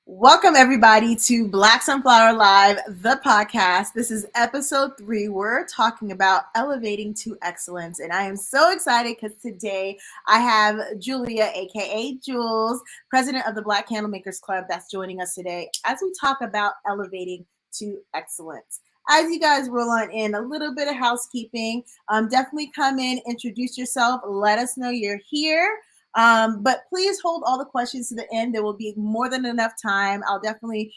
Welcome, everybody, to Black Sunflower Live, the podcast. This is episode 3. We're talking about elevating to excellence. And I am so excited because today I have Julia, aka Jewlz, president of the Black Candle Makers Club, that's joining us today as we talk about elevating to excellence. As you guys roll on in, a little bit of housekeeping. Definitely come in, introduce yourself, let us know you're here. But please hold all the questions to the end. There will be more than enough time. I'll definitely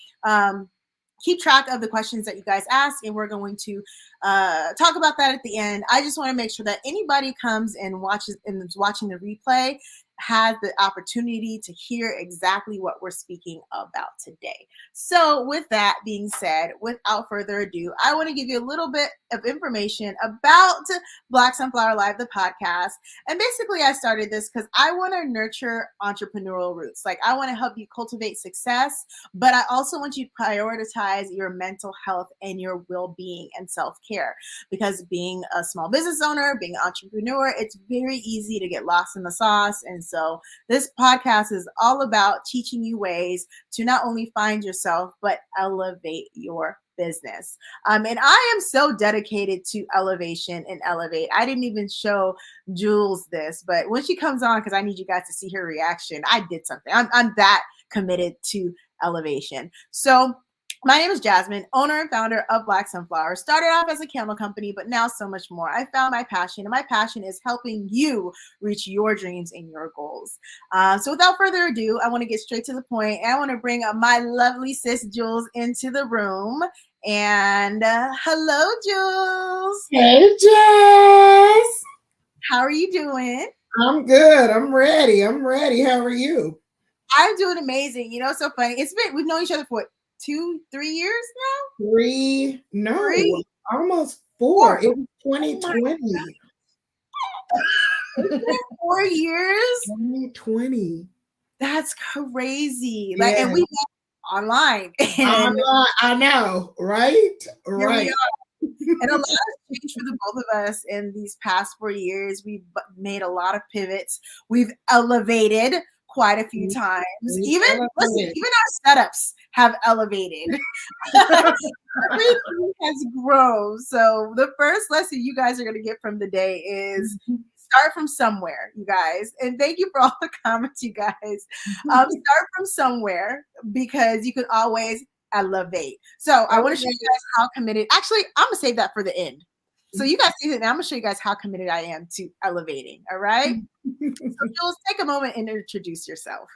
keep track of the questions that you guys ask, and we're going to talk about that at the end. I just want to make sure that anybody comes and watches and is watching the replay has the opportunity to hear exactly what we're speaking about today. So with that being said, without further ado, I want to give you a little bit of information about Black Sunflower Live, the podcast. And basically I started this because I want to nurture entrepreneurial roots. Like, I want to help you cultivate success, but I also want you to prioritize your mental health and your well-being and self-care, because being a small business owner, being an entrepreneur, it's very easy to get lost in the sauce. And so this podcast is all about teaching you ways to not only find yourself, but elevate your business. And I am so dedicated to elevation and elevate. I didn't even show Jewlz this, but when she comes on, because I need you guys to see her reaction, I did something. I'm that committed to elevation. So my name is Jazmin, owner and founder of Black Sunflower. Started off as a candle company, but now so much more. I found my passion, and my passion is helping you reach your dreams and your goals. So without further ado, I want to get straight to the point, and I want to bring up my lovely sis Jewlz into the room. And hello, Jewlz. Hey, Jess. How are you doing? I'm good. I'm ready. How are you? I'm doing amazing. You know, it's so funny. We've known each other for what, 2-3 years now? Three? Almost 4. It was 2020. It's been 4 years. 2020. That's crazy. Yeah. And we met online. I know, right? Right. And a lot has changed for the both of us in these past 4 years. We've made a lot of pivots. We've elevated quite a few times. Even our setups have elevated. Everything has grown. So the first lesson you guys are going to get from the day is start from somewhere, you guys. And thank you for all the comments, you guys. Start from somewhere, because you can always elevate. So I want to show you guys how committed. Actually, I'm going to save that for the end. So you guys see that now. I'm going to show you guys how committed I am to elevating. All right. So Jewlz, take a moment and introduce yourself.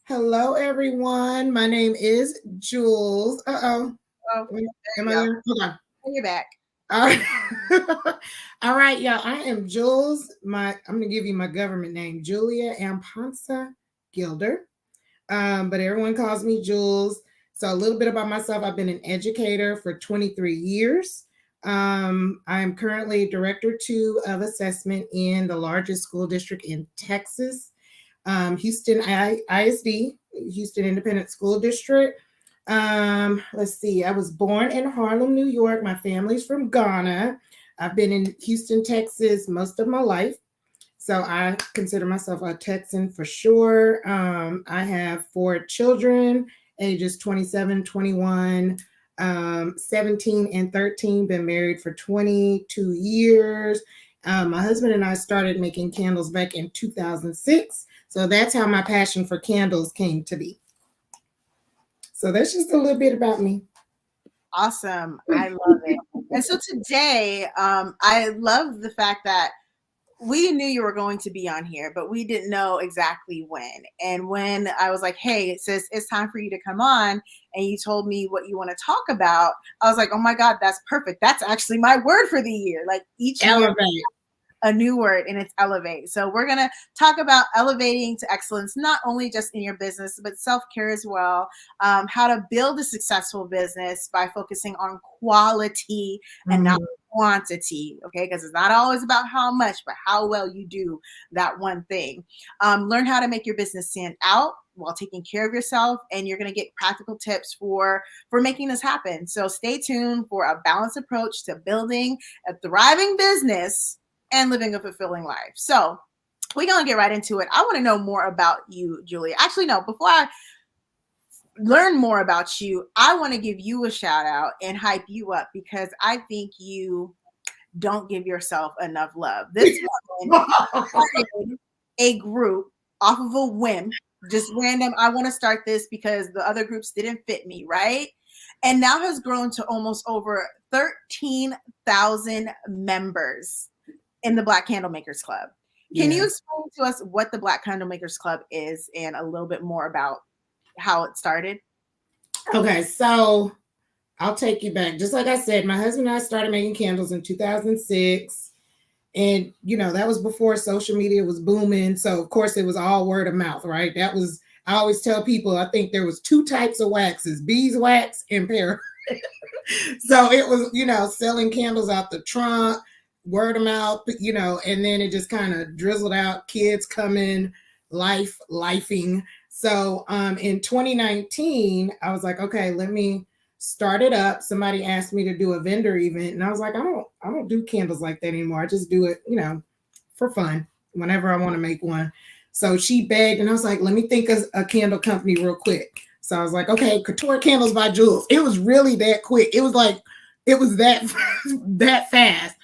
Hello, everyone. My name is Jewlz. Hold on. You're back. All right. All right, y'all. I am Jewlz. I'm going to give you my government name, Julia Amponsa Gilder. But everyone calls me Jewlz. So a little bit about myself. I've been an educator for 23 years. I am currently Director 2 of Assessment in the largest school district in Texas, Houston ISD, Houston Independent School District. Let's see. I was born in Harlem, New York. My family's from Ghana. I've been in Houston, Texas most of my life. So I consider myself a Texan for sure. I have 4 children, ages 27, 21, 17 and 13, been married for 22 years. My husband and I started making candles back in 2006. So that's how my passion for candles came to be. So that's just a little bit about me. Awesome. I love it. And so today, I love the fact that we knew you were going to be on here, but we didn't know exactly when. And when I was like, hey, sis, it's time for you to come on, and you told me what you want to talk about, I was like, oh my God, that's perfect. That's actually my word for the year. Like each year, a new word, and it's elevate. So we're going to talk about elevating to excellence, not only just in your business, but self-care as well. How to build a successful business by focusing on quality and not quantity. Okay. Because it's not always about how much, but how well you do that one thing. Learn how to make your business stand out while taking care of yourself, and you're going to get practical tips for making this happen. So stay tuned for a balanced approach to building a thriving business and living a fulfilling life. So we're going to get right into it. I want to know more about you, Julia. Actually, no, before I learn more about you, I want to give you a shout out and hype you up because I think you don't give yourself enough love. This woman started a group off of a whim, just random. I want to start this because the other groups didn't fit me, right? And now has grown to almost over 13,000 members in the Black Candle Makers Club. Can you explain to us what the Black Candle Makers Club is and a little bit more about how it started? Okay, so I'll take you back. Just like I said, my husband and I started making candles in 2006. And, that was before social media was booming. So, of course, it was all word of mouth, right? I always tell people, I think there was 2 types of waxes, beeswax and paraffin. So it was, selling candles out the trunk, word of mouth, and then it just kind of drizzled out, kids coming, lifing. So in 2019, I was like, okay, let me start it up. Somebody asked me to do a vendor event, and I was like, I don't do candles like that anymore. I just do it, for fun whenever I want to make one. So she begged, and I was like, let me think of a candle company real quick. So I was like, okay, Couture Candlez by Jewelz. It was really that quick. It was that fast.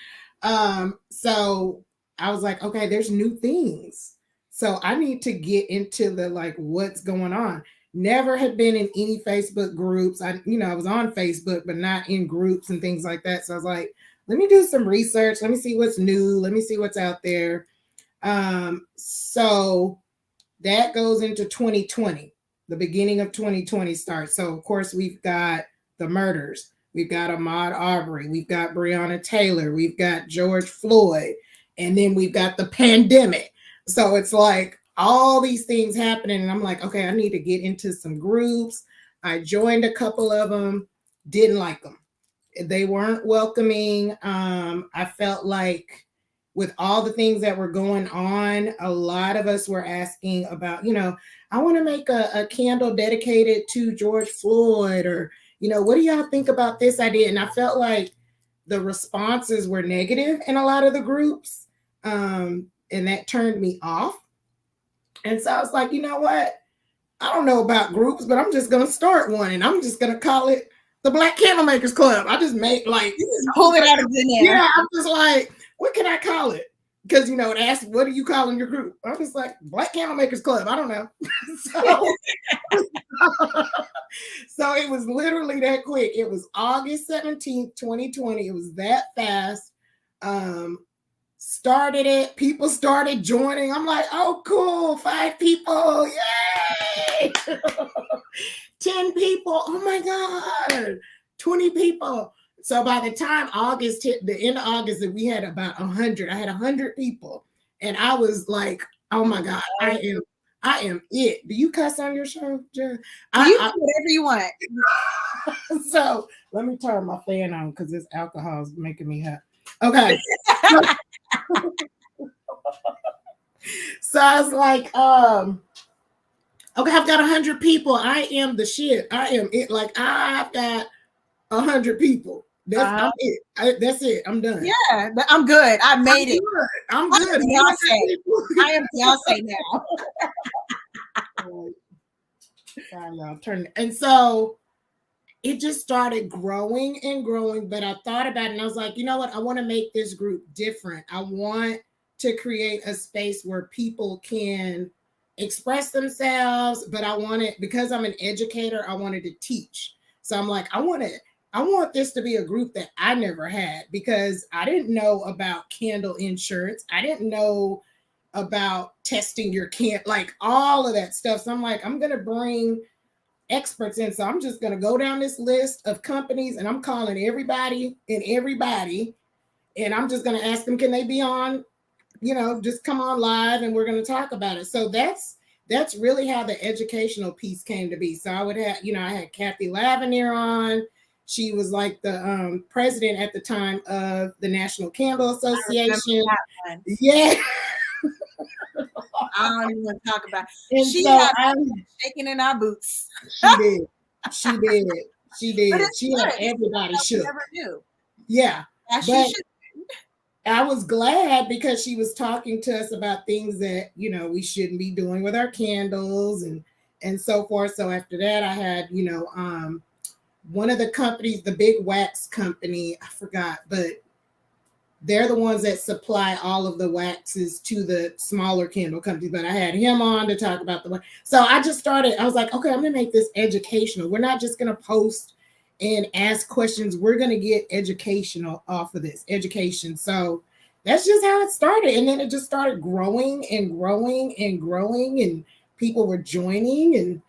So I was like, okay, there's new things. So I need to get into the what's going on. Never had been in any Facebook groups. I was on Facebook, but not in groups and things like that. So I was like, let me do some research. Let me see what's new. Let me see what's out there. So that goes into 2020. The beginning of 2020 starts. So of course we've got the murders. We've got Ahmaud Arbery. We've got Breonna Taylor. We've got George Floyd. And then we've got the pandemic. So it's like all these things happening. And I'm like, okay, I need to get into some groups. I joined a couple of them, didn't like them. They weren't welcoming. I felt like with all the things that were going on, a lot of us were asking about, I want to make a candle dedicated to George Floyd, or, what do y'all think about this idea? And I felt like the responses were negative in a lot of the groups. And that turned me off. And so I was like, you know what? I don't know about groups, but I'm just going to start one, and I'm just going to call it the Black Candle Makers Club. I just make pull it out of the air. Yeah, I'm just like, what can I call it? Because, it asks, what do you call in your group? I'm just like, Black Candle Makers Club. I don't know. So it was literally that quick. It was August 17th, 2020. It was that fast. Started it. People started joining. I'm like, oh, cool. 5 people. Yay. 10 people. Oh, my God. 20 people. So by the time August hit, the end of August, we had about 100. I had 100 people, and I was like, "Oh my God, I am it." Do you cuss on your show, Jen? You do whatever you want. So let me turn my fan on because this alcohol is making me hot. Okay. So I was like, okay, I've got 100 people. I am the shit. I am it. Like I've got 100 people. I'm it. That's it. I'm done. Yeah, I'm good. I made it. I'm good. Beyonce. I am Beyonce now. Sorry, y'all. And so it just started growing and growing. But I thought about it, and I was like, you know what? I want to make this group different. I want to create a space where people can express themselves. But I wanted, because I'm an educator, I wanted to teach. So I'm like, I want this to be a group that I never had, because I didn't know about candle insurance. I didn't know about testing your like all of that stuff. So I'm like, I'm going to bring experts in. So I'm just going to go down this list of companies, and I'm calling everybody. And I'm just going to ask them, can they be on, just come on live, and we're going to talk about it. So that's really how the educational piece came to be. So I would have, I had Kathy Lavinier on. She was like the president at the time of the National Candle Association. Yeah. I don't even want to talk about it. And she so had shaking in our boots. She did. She had everybody shook. Never knew. Yeah. But I was glad, because she was talking to us about things that, we shouldn't be doing with our candles, and and so forth. So after that, I had, one of the companies, the big wax company, I forgot, but they're the ones that supply all of the waxes to the smaller candle companies. But I had him on to talk about the wax. So I just started, I was like, okay, I'm going to make this educational. We're not just going to post and ask questions. We're going to get educational off of this education. So that's just how it started. And then it just started growing and growing and growing, and people were joining,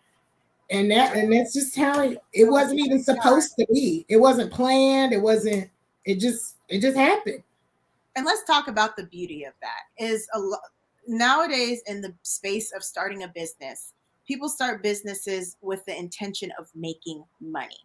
and that's just how it wasn't even supposed to be. It wasn't planned. It just happened. And let's talk about the beauty of that. Nowadays, in the space of starting a business, people start businesses with the intention of making money.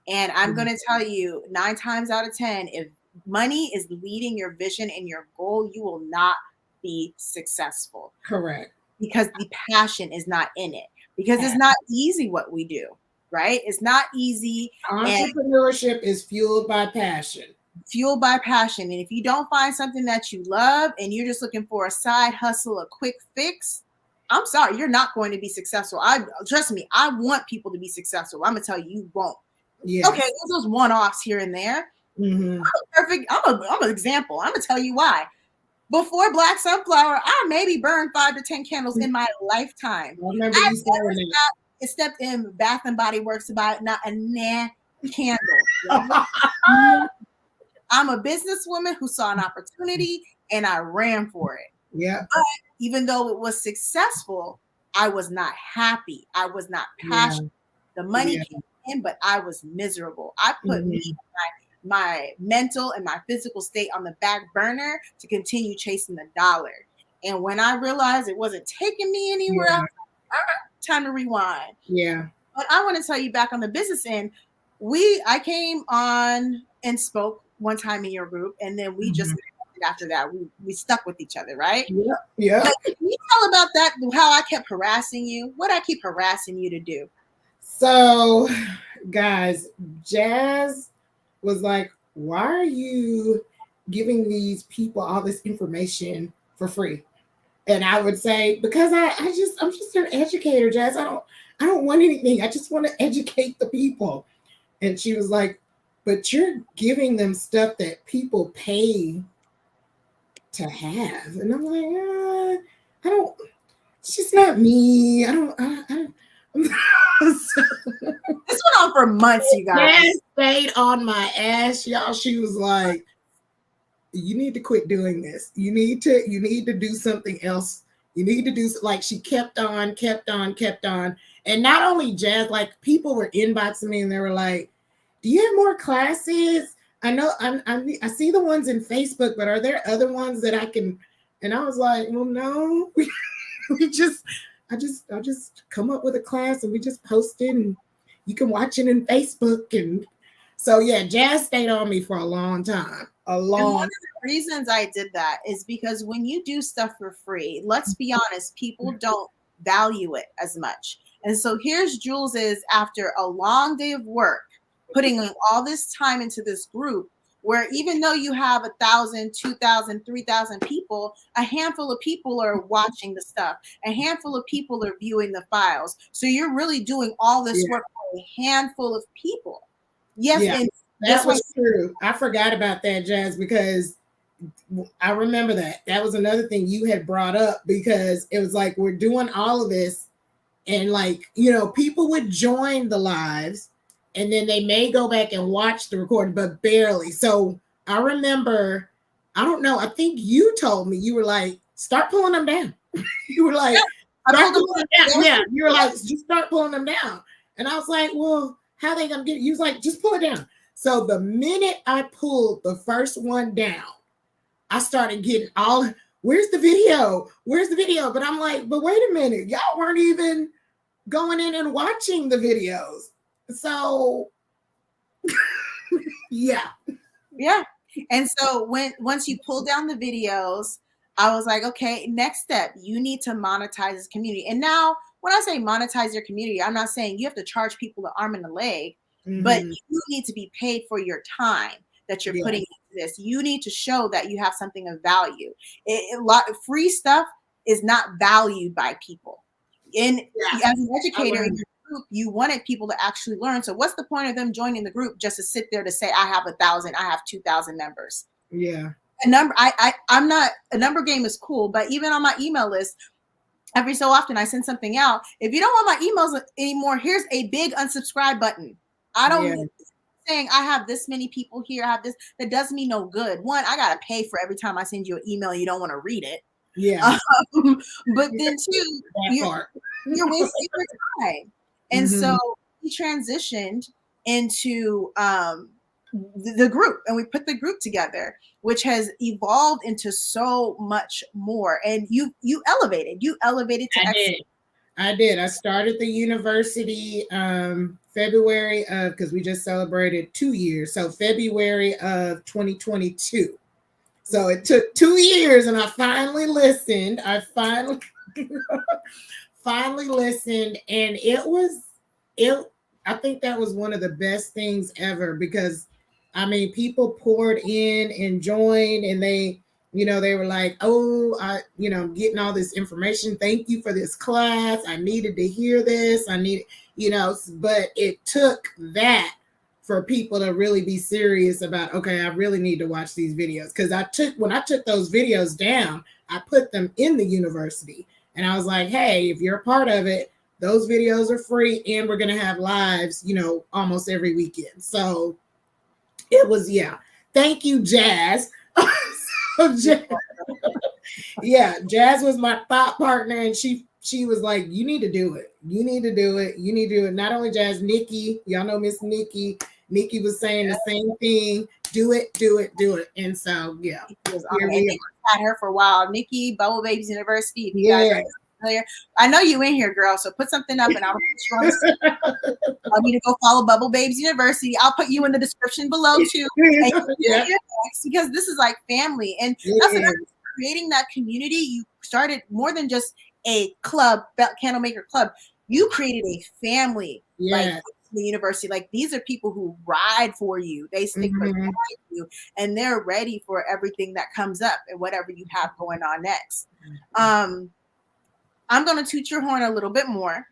And I'm going to tell you, 9 times out of 10, if money is leading your vision and your goal, you will not be successful. Correct. Because the passion is not in it. Because it's not easy what we do, right? It's not easy. Entrepreneurship is fueled by passion. Fueled by passion. And if you don't find something that you love and you're just looking for a side hustle, a quick fix, I'm sorry, you're not going to be successful. Trust me, I want people to be successful. I'm gonna tell you, you won't. Yes. Okay, there's those one-offs here and there. Mm-hmm. I'm an example. I'm gonna tell you why. Before Black Sunflower, I maybe burned 5 to 10 candles in my lifetime. I never stepped in Bath and Body Works to buy not a candle. I'm a businesswoman who saw an opportunity and I ran for it. Yeah. But even though it was successful, I was not happy. I was not passionate. Yeah. The money came in, but I was miserable. I put my mental and my physical state on the back burner to continue chasing the dollar. And when I realized it wasn't taking me anywhere, I was like, time to rewind. Yeah. But I want to tell you, back on the business end, I came on and spoke one time in your group, and then we just after that we stuck with each other, right? Yeah. Can you tell about that, how I kept harassing you? What I keep harassing you to do? So guys, Jazz was like, why are you giving these people all this information for free? And I would say, because I'm just an educator, Jazz. I don't want anything. I just want to educate the people. And she was like, but you're giving them stuff that people pay to have. And I'm like, it's just not me. This went on for months, you guys. Jazz stayed on my ass, y'all. She was like, you need to quit doing this. You need to do something else. You need to do, like, she kept on. And not only Jazz, like, people were inboxing me and they were like, do you have more classes? I know I see the ones in Facebook, but are there other ones that I can? And I was like, well, no, I just come up with a class and we just post it and you can watch it in Facebook. And so, yeah, Jazz stayed on me for a long time. And one of the reasons I did that is because when you do stuff for free, let's be honest, people don't value it as much. And so here's Jewlez after a long day of work, putting all this time into this group where even though you have 1,000, 2,000, 3,000 people, a handful of people are watching the stuff. A handful of people are viewing the files. So you're really doing all this work for a handful of people. Yes. Yeah, that was true. I forgot about that, Jazz, because I remember that. That was another thing you had brought up, because it was like, we're doing all of this and, like, people would join the lives and then they may go back and watch the recording, but barely. So I remember, I don't know, I think you told me, you were like, start pulling them down. You were like, start pulling them down. Yeah, you were like, just start pulling them down. And I was like, well, how are they going to get it? You was like, just pull it down. So the minute I pulled the first one down, I started getting where's the video? Where's the video? But I'm like, but wait a minute, y'all weren't even going in and watching the videos. So yeah. And so once you pull down the videos, I was like, okay, next step, you need to monetize this community. And now when I say monetize your community, I'm not saying you have to charge people the arm and the leg, but you need to be paid for your time that you're putting into this. You need to show that you have something of value. Free stuff is not valued by people. And as an educator in learned. your group, you wanted people to actually learn. So what's the point of them joining the group just to sit there to say, I have 1,000, I have 2,000 members? Yeah. A number, I'm not, a number game is cool, but even on my email list, every so often I send something out. If you don't want my emails anymore, here's a big unsubscribe button. I don't saying I have this many people here, I have this, that does me no good. One, I gotta pay for every time I send you an email, you don't want to read it. Yeah. But then two, you're wasting your time. And so we transitioned into the group, and we put the group together, which has evolved into so much more. And you elevated to excellence. I did. I started the university February of, because we just celebrated 2 years. So February of 2022. So it took 2 years, and I finally listened. I finally listened, and I think that was one of the best things ever, because I mean, people poured in and joined, and they were like, oh, I'm getting all this information. Thank you for this class. I needed to hear this. But it took that for people to really be serious about, okay, I really need to watch these videos. Because when I took those videos down, I put them in the university, and I was like, hey, if you're a part of it, those videos are free, and we're going to have lives, almost every weekend. So it was, thank you, Jazz. Jazz was my thought partner, and she was like, you need to do it. You need to do it. You need to do it. Not only Jazz, Nikki, y'all know Miss Nikki. Nikki was saying the same thing. Do it, do it, do it. And so, Had her for a while. Nikki, Bubble Babies University. If you guys are familiar, I know you in here, girl. So put something up, and I'll put you on the I need to go follow Bubble Babes University. I'll put you in the description below too. Because this is like family. And that's another, creating that community. You started more than just a club, candle maker club. You created a family, like the university. Like, these are people who ride for you. They stick with you, and they're ready for everything that comes up and whatever you have going on next. I'm going to toot your horn a little bit more.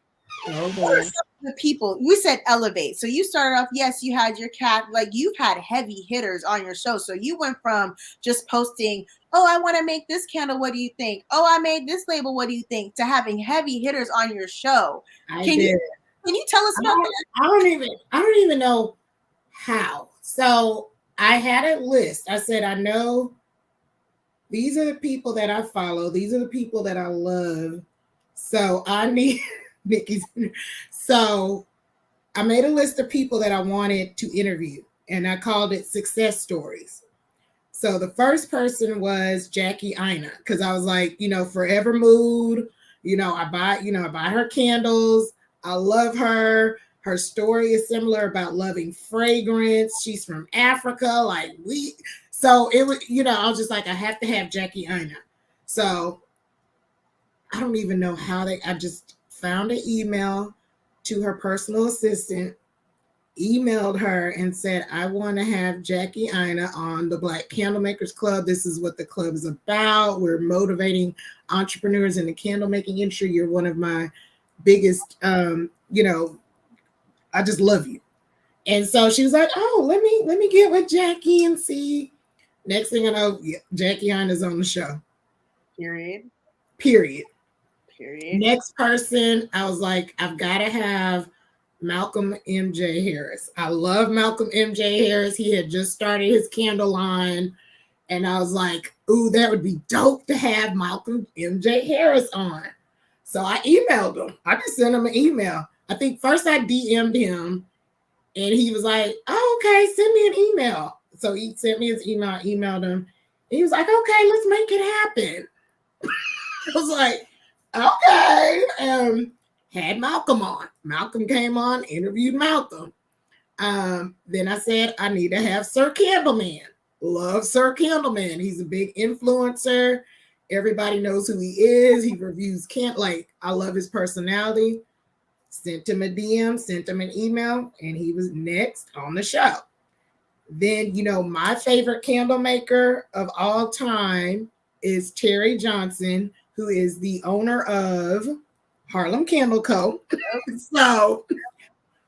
The people we said elevate. So you started off, yes, you had your cat, like you've had heavy hitters on your show. So you went from just posting, oh, I want to make this candle, what do you think? Oh, I made this label, what do you think? To having heavy hitters on your show. Can you tell us about that? I don't even know how. So I had a list. I said, I know these are the people that I follow. These are the people that I love. So I need Nikki's. So I made a list of people that I wanted to interview, and I called it Success Stories. So the first person was Jackie Aina, because I was like, Forever Mood. I buy her candles. I love her. Her story is similar about loving fragrance. She's from Africa. So it was, I was just like, I have to have Jackie Aina. So I don't even know how I just found an email to her personal assistant, emailed her and said, I want to have Jackie Aina on the Black Candle Makers Club. This is what the club is about. We're motivating entrepreneurs in the candle making industry. You're one of my biggest, I just love you. And so she was like, oh, let me get with Jackie and see. Next thing I know, Jackie Aina's on the show. Period. Next person, I was like, I've got to have Malcolm MJ Harris. I love Malcolm MJ Harris. He had just started his candle line, and I was like, ooh, that would be dope to have Malcolm MJ Harris on. So I emailed him. I just sent him an email. I think first I DM'd him, and he was like, oh, okay, send me an email. So he sent me his email. I emailed him. And he was like, okay, let's make it happen. I was like, okay. Had Malcolm on. Malcolm came on, interviewed Malcolm. Then I said, I need to have Sir Candleman. Love Sir Candleman. He's a big influencer. Everybody knows who he is. He reviews I love his personality. Sent him a DM, sent him an email, and he was next on the show. Then, my favorite candle maker of all time is Teri Johnson, who is the owner of Harlem Candle Co. So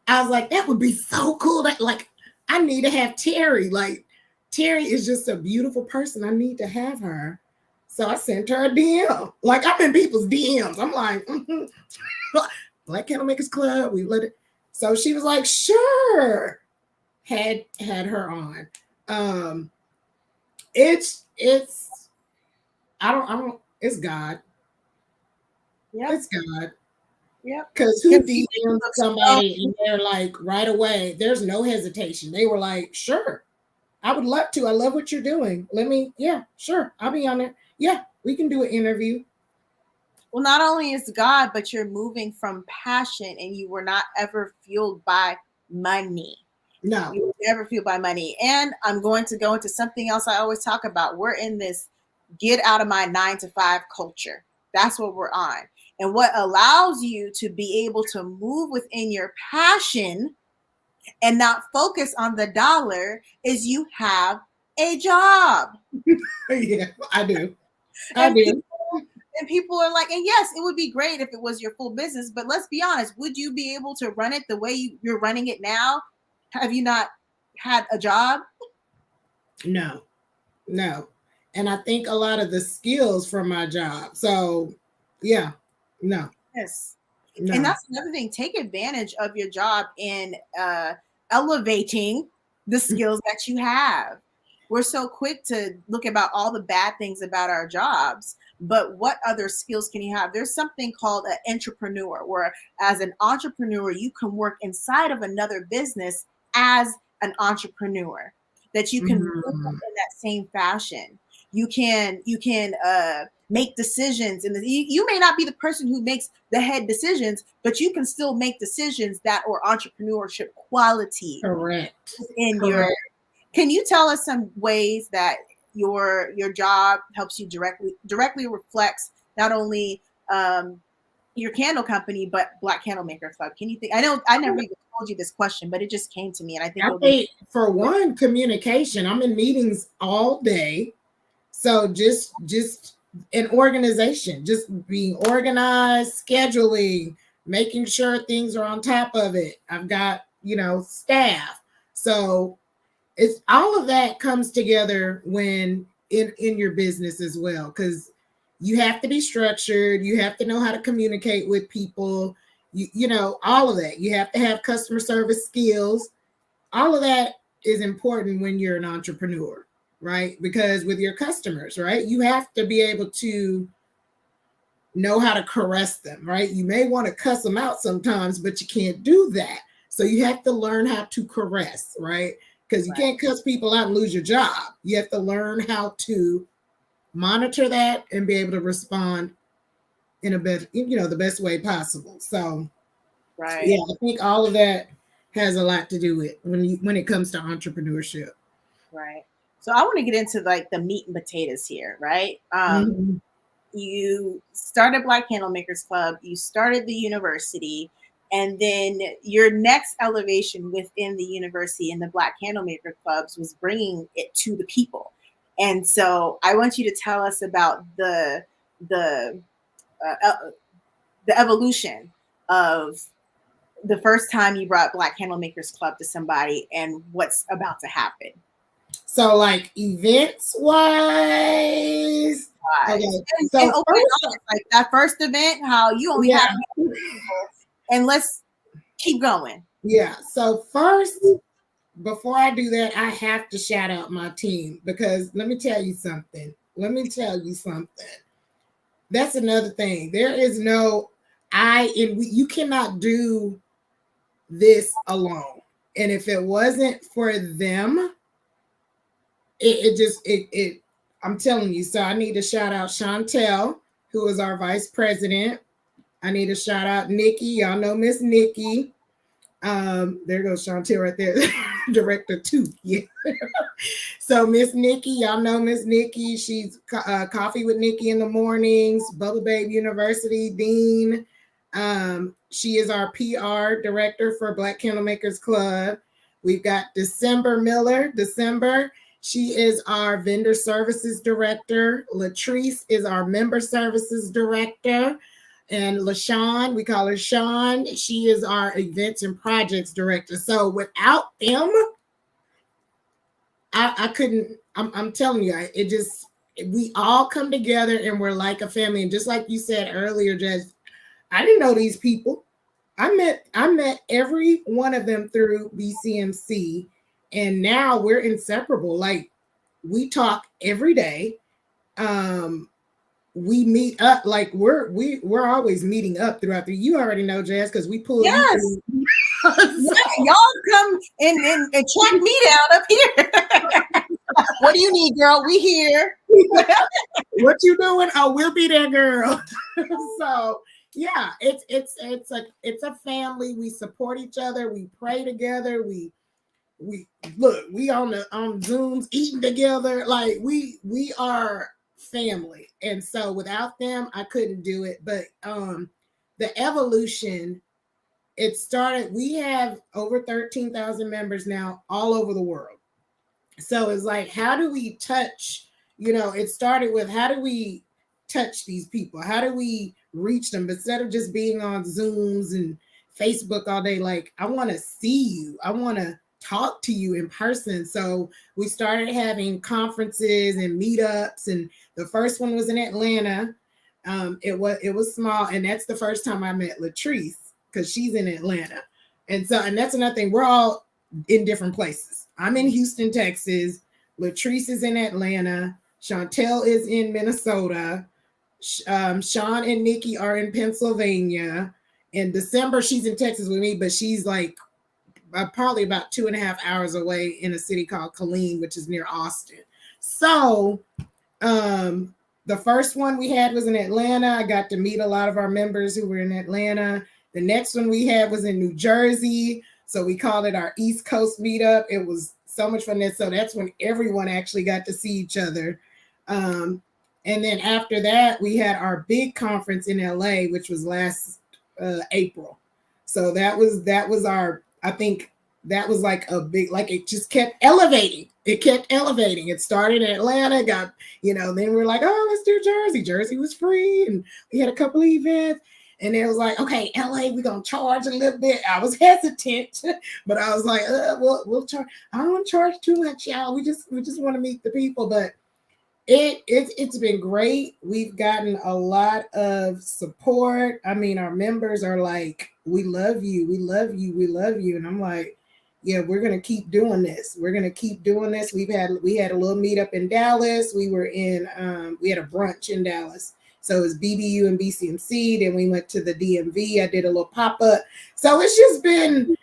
I was like, that would be so cool. That like I need to have Teri. Like Teri is just a beautiful person. I need to have her. So I sent her a DM. Like I'm in people's DMs. I'm like, Black Candle Makers Club. We let it. So she was like, sure. Had her on. It's I don't it's God. Yeah. It's God. Yep. Because who DMs somebody and they're like right away, there's no hesitation. They were like, sure, I would love to. I love what you're doing. Yeah, sure. I'll be on it. Yeah, we can do an interview. Well, not only is God, but you're moving from passion and you were not ever fueled by money. No. You were never fueled by money. And I'm going to go into something else I always talk about. We're in this get out of my 9-to-5 culture. That's what we're on. And what allows you to be able to move within your passion and not focus on the dollar is you have a job. Yeah, I do. I do. And people are like, and yes, it would be great if it was your full business, but let's be honest, would you be able to run it the way you're running it now? Have you not had a job? No. And I think a lot of the skills from my job. So yeah, no. Yes. No. And that's another thing. Take advantage of your job in elevating the skills that you have. We're so quick to look about all the bad things about our jobs, but what other skills can you have? There's something called an entrepreneur, where as an entrepreneur, you can work inside of another business as an entrepreneur, that you can move in that same fashion. You can make decisions, and you may not be the person who makes the head decisions, but you can still make decisions that are entrepreneurship quality. Correct. Can you tell us some ways that your job helps you directly reflects not only your candle company but Black Candle Maker Club? Can you think? I know I never even told you this question, but it just came to me, and I think for one, communication. I'm in meetings all day, so just an organization, just being organized, scheduling, making sure things are on top of it. I've got staff, so it's all of that comes together when in your business as well, because you have to be structured, you have to know how to communicate with people, you know, all of that. You have to have customer service skills. All of that is important when you're an entrepreneur, right? Because with your customers, right, you have to be able to know how to caress them, right? You may want to cuss them out sometimes, but you can't do that. So you have to learn how to caress, right? Because you can't cuss people out and lose your job. You have to learn how to monitor that and be able to respond in a better, the best way possible. So, yeah, I think all of that has a lot to do with when it comes to entrepreneurship. Right. So I want to get into like the meat and potatoes here, right? You started Black Candle Makers Club, you started the university, and then your next elevation within the university and the Black Candle Maker Clubs was bringing it to the people. And so I want you to tell us about the evolution of the first time you brought Black Candle Makers Club to somebody and what's about to happen. So, like events wise, okay. So like that first event, how you only had people, and let's keep going. Yeah. So first, before I do that, I have to shout out my team, because let me tell you something. That's another thing. There is no you cannot do this alone. And if it wasn't for them, I'm telling you. So I need to shout out Chantel, who is our vice president. I need to shout out Nikki. Y'all know Miss Nikki. There goes Chantel right there. Director 2. Yeah. So Miss Nikki, y'all know Miss Nikki. She's Coffee with Nikki in the mornings, Bubble Babe University Dean. She is our PR director for Black Candle Makers Club. We've got December Miller. She is our vendor services director. Latrice is our member services director. And LaShawn, we call her Sean. She is our events and projects director. So without them, I couldn't. I'm telling you, it just, we all come together and we're like a family. And just like you said earlier, Jazz, I didn't know these people. I met every one of them through BCMC, and now we're inseparable. Like, we talk every day. We meet up, like we're always meeting up throughout the, you already know, Jazz, because we pull Yes. you through. Y'all come and track me down up here. What do you need, girl? We here. What you doing? Oh, we'll be there, girl. So yeah, it's a family. We support each other. We pray together. We look. We on Zooms eating together. Like we are family. And so without them, I couldn't do it. But the evolution, it started. We have over 13,000 members now all over the world. So it's like, how do we touch? It started with, how do we touch these people? How do we reach them instead of just being on Zooms and Facebook all day? Like, I want to see you. I want to talk to you in person. So we started having conferences and meetups, and the first one was in Atlanta. It was small, and that's the first time I met Latrice, because she's in Atlanta. And that's another thing. We're all in different places. I'm in Houston, Texas. Latrice is in Atlanta. Chantel is in Minnesota. Sean and Nikki are in Pennsylvania. In December, she's in Texas with me, but she's like probably about 2.5 hours away in a city called Killeen, which is near Austin. So the first one we had was in Atlanta. I got to meet a lot of our members who were in Atlanta. The next one we had was in New Jersey. So we called it our East Coast meetup. It was so much fun. So that's when everyone actually got to see each other. And then after that, we had our big conference in LA, which was last April. So that was our, I think that was like a big, like it just kept elevating. It kept elevating. It started in Atlanta, got, then we're like, oh, let's do Jersey. Jersey was free. And we had a couple of events. And it was like, okay, LA, we're going to charge a little bit. I was hesitant, but I was like, we'll charge. I don't want to charge too much, y'all. We just want to meet the people. But it's been great. We've gotten a lot of support. I mean, our members are like, we love you. We love you. We love you. And I'm like, yeah, we're going to keep doing this. We're going to keep doing this. We had a little meetup in Dallas. We had a brunch in Dallas. So it was BBU and BCMC. Then we went to the DMV. I did a little pop-up. So it's just been,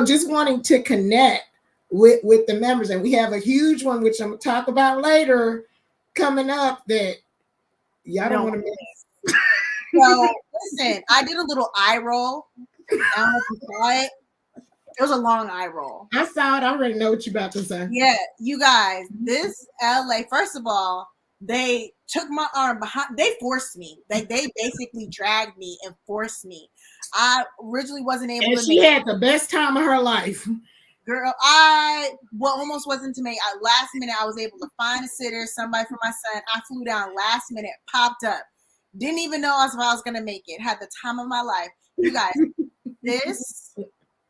just wanting to connect with the members. And we have a huge one, which I'm going to talk about later, coming up that y'all don't want to miss. So listen, I did a little eye roll. I don't know if you saw it. It was a long eye roll. I saw it. I already know what you're about to say. Yeah, you guys, this LA, first of all, they took my arm behind. They forced me. They basically dragged me and forced me. I originally wasn't able to. She had the best time of her life. Girl, almost wasn't to make. Last minute, I was able to find a sitter, somebody for my son. I flew down last minute, popped up. Didn't even know if I was going to make it. Had the time of my life. You guys, this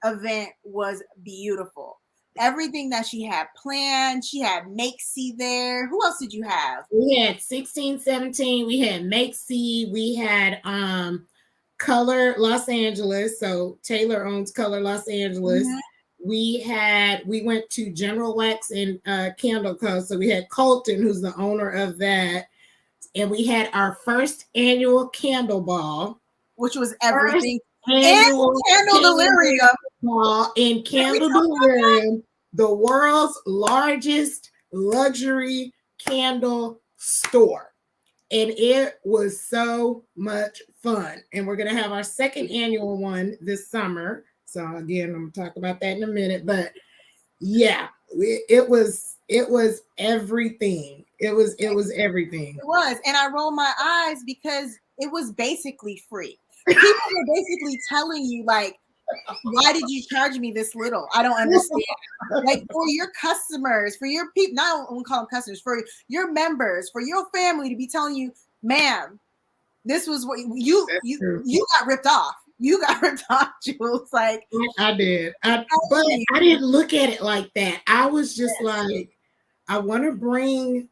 event was beautiful. Everything that she had planned. She had Makesy there. Who else did you have? We had 1617. We had Makesy. We had Color Los Angeles. So Taylor owns Color Los Angeles. Mm-hmm. We went to General Wax and Candle Co. So we had Colton, who's the owner of that. And we had our first annual Candle Ball, which was everything. Annual Candle Delirium. Ball in Candle Delirium, the world's largest luxury candle store. And it was so much fun. And we're going to have our second annual one this summer. So again, I'm going to talk about that in a minute. But yeah, it was everything. It was everything. It was. And I rolled my eyes because it was basically free. People were basically telling you, like, why did you charge me this little? I don't understand. Like, for your customers, for your people, not I won't call them customers, for your members, for your family to be telling you, ma'am, this was what you got ripped off. You got ripped off, Jewelz. Like I did. But I didn't look at it like that. I was just like, I want to bring.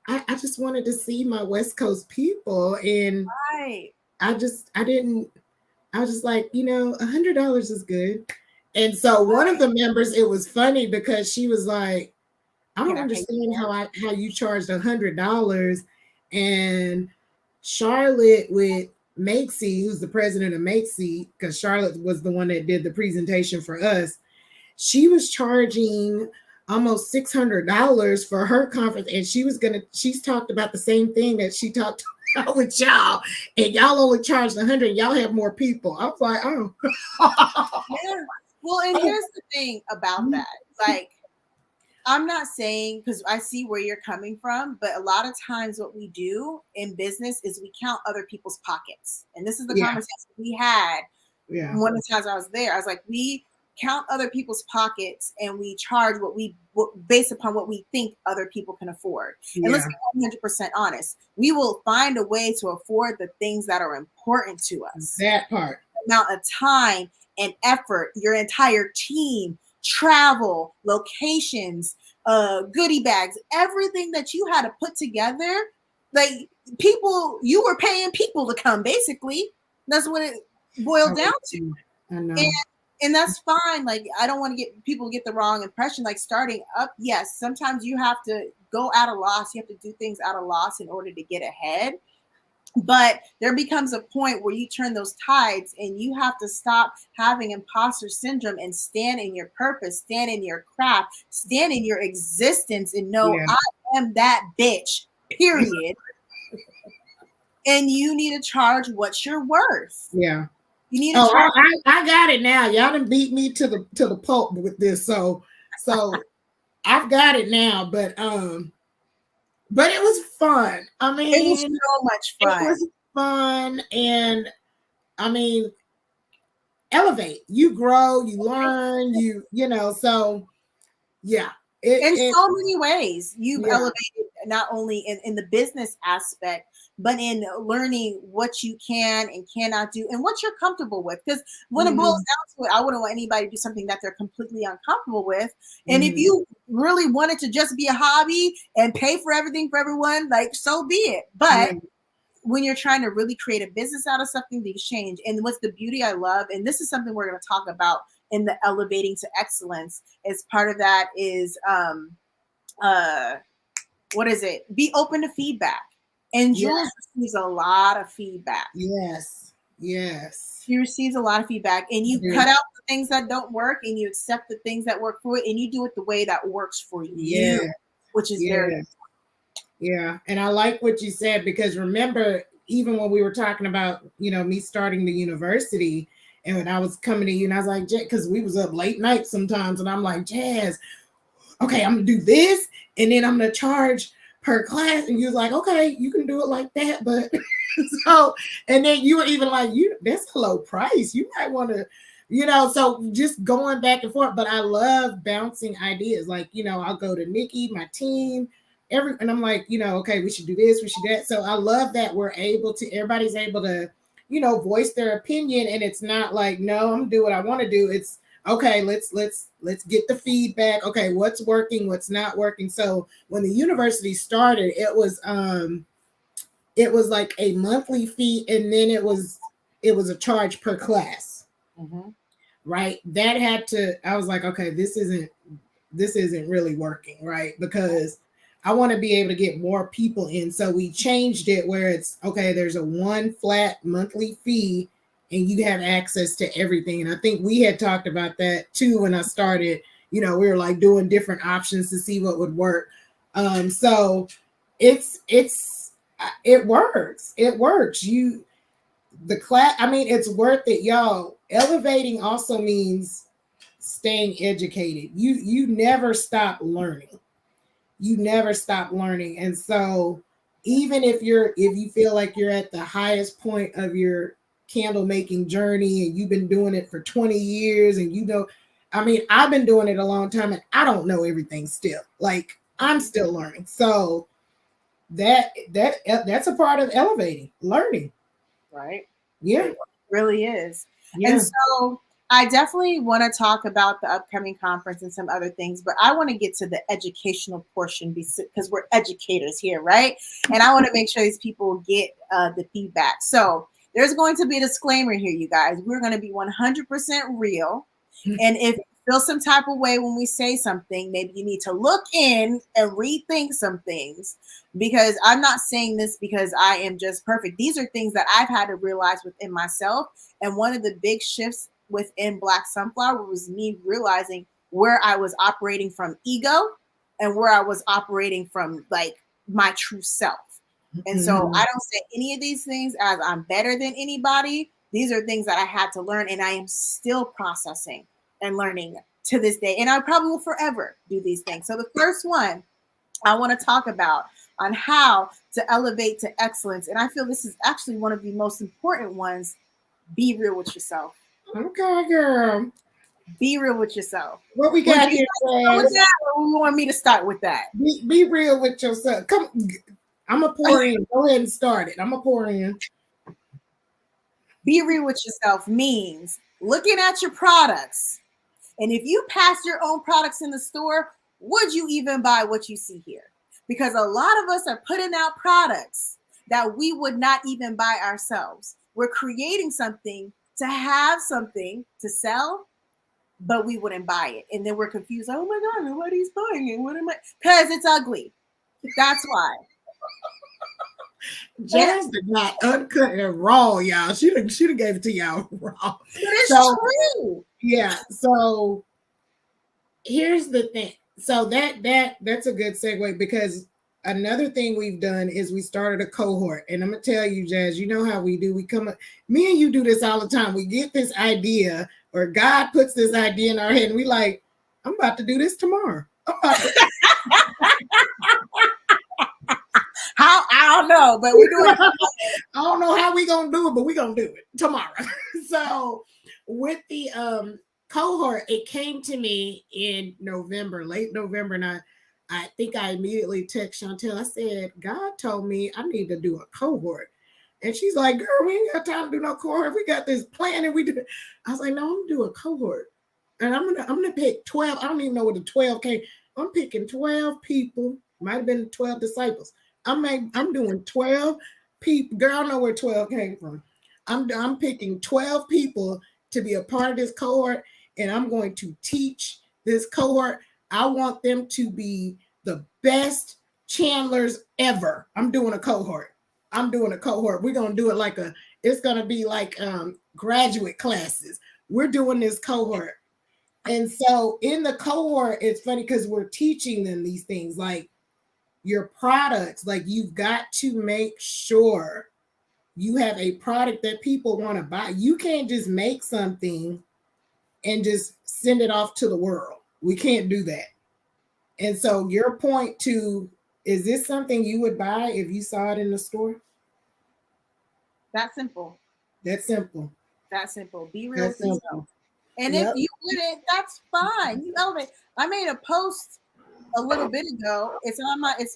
I just wanted to see my West Coast people, and I was just like, $100 is good. And so one of the members, it was funny because she was like, I don't understand how you charged $100. And Charlotte with Makesy, who's the president of Makesy, because Charlotte was the one that did the presentation for us, she was charging almost $600 for her conference, and she's talked about the same thing that she talked about with y'all, and y'all only charged 100. Y'all have more people. I was like, oh. Yeah. Well, and here's the thing about that. Like, I'm not saying, because I see where you're coming from, but a lot of times what we do in business is we count other people's pockets. And this is the conversation we had one of the times I was there. I was like, we count other people's pockets and we charge based upon what we think other people can afford. And let's be 100% honest. We will find a way to afford the things that are important to us. That part. The amount of time and effort, your entire team, travel, locations, goodie bags, everything that you had to put together. Like people, you were paying people to come, basically. That's what it boiled down to. I know. And that's fine. Like, I don't want to get people get the wrong impression. Like, starting up, yes, sometimes you have to go at a loss. You have to do things at a loss in order to get ahead. But there becomes a point where you turn those tides and you have to stop having imposter syndrome and stand in your purpose, stand in your craft, stand in your existence, and know I am that bitch, period. And you need to charge what you're worth. Yeah. You need to charge. I got it now. Y'all done beat me to the pulp with this. So I've got it now, but it was fun. I mean, it was so much fun. It was fun, and I mean, elevate. You grow, you learn, so yeah. In so many ways, you've elevated not only in the business aspect, but in learning what you can and cannot do and what you're comfortable with. Because when it boils down to it, I wouldn't want anybody to do something that they're completely uncomfortable with. And if you really wanted to just be a hobby and pay for everything for everyone, like, so be it. But when you're trying to really create a business out of something, these change. And what's the beauty I love, and this is something we're going to talk about in the elevating to excellence, is part of that is what is it? Be open to feedback. And Jewelz receives a lot of feedback. Yes. She receives a lot of feedback, and you cut out the things that don't work, and you accept the things that work for it, and you do it the way that works for you, which is very important. Yeah. And I like what you said, because remember, even when we were talking about, me starting the university, and when I was coming to you, and I was like, because we was up late night sometimes, and I'm like, Jazz, okay, I'm going to do this, and then I'm going to charge per class. And you was like, okay, you can do it like that. But so, and then you were even like, that's a low price. You might want to, so just going back and forth. But I love bouncing ideas. Like, I'll go to Nikki, my team, and I'm like, okay, we should do this, we should do that. So I love that everybody's able to, voice their opinion. And it's not like, no, I'm gonna do what I want to do. It's okay, let's get the feedback. Okay, what's working, what's not working. So when the university started, it was like a monthly fee, and then it was a charge per class. Right? I was like, okay, this isn't really working, right? Because I want to be able to get more people in. So we changed it where it's okay, there's a one flat monthly fee, and you have access to everything. And I think we had talked about that too when I started. We were like doing different options to see what would work. So it works. It works. The class, I mean, it's worth it, y'all. Elevating also means staying educated. You never stop learning. And so even if you feel like you're at the highest point of your candle making journey and you've been doing it for 20 years and I've been doing it a long time and I don't know everything still. Like, I'm still learning. So that's a part of elevating, learning. right? Yeah. It really is. Yeah. And so I definitely want to talk about the upcoming conference and some other things, but I want to get to the educational portion because we're educators here, right? And I want to make sure these people get the feedback. So there's going to be a disclaimer here, you guys. We're going to be 100% real. And if you feel some type of way when we say something, maybe you need to look in and rethink some things, because I'm not saying this because I am just perfect. These are things that I've had to realize within myself. And one of the big shifts within Black Sunflower was me realizing where I was operating from ego and where I was operating from like my true self. And so I don't say any of these things as I'm better than anybody. These are things that I had to learn, and I am still processing and learning to this day. And I probably will forever do these things. So the first one I want to talk about on how to elevate to excellence, and I feel this is actually one of the most important ones: be real with yourself. Okay, girl. Be real with yourself. What we got here? With that, or we want me to start with that? Be real with yourself. Come, I'm gonna pour in. Go ahead and start it. I'm gonna pour in. Be real with yourself means looking at your products, and if you pass your own products in the store, would you even buy what you see here? Because a lot of us are putting out products that we would not even buy ourselves. We're creating something to have something to sell, but we wouldn't buy it. And then we're confused. Oh my God, nobody's buying it. What am I? Because it's ugly. That's why. Jazz did not uncut it raw, y'all. She done gave it to y'all raw. But it's true. Yeah. So here's the thing. So that's a good segue, because another thing we've done is we started a cohort. And I'm gonna tell you, Jazz, you know how we do. We come up, me and you do this all the time. We get this idea, or God puts this idea in our head, and we like, I'm about to do this tomorrow. How? I don't know, but we're doing it. I don't know how we're gonna do it, but we're gonna do it tomorrow. So with the cohort, it came to me in November, late November, and I think I immediately texted Chantel. I said, God told me I need to do a cohort. And she's like, girl, we ain't got time to do no cohort. We got this plan and we do it. I was like, no, I'm gonna do a cohort. And I'm gonna pick 12. I don't even know what the 12 came. I'm picking 12 people. Might have been 12 disciples. I'm doing 12 people. Girl, I know where 12 came from. I'm picking 12 people to be a part of this cohort, and I'm going to teach this cohort. I want them to be the best chandlers ever. I'm doing a cohort. We're gonna do it it's gonna be like graduate classes. We're doing this cohort. And so in the cohort, it's funny because we're teaching them these things, like your products. Like, you've got to make sure you have a product that people want to buy. You can't just make something and just send it off to the world. We can't do that. And so your point to, is this something you would buy if you saw it in the store? That's simple. That's simple. Be real with yourself. And if you wouldn't, that's fine. You elevate. I made a post a little bit ago. It's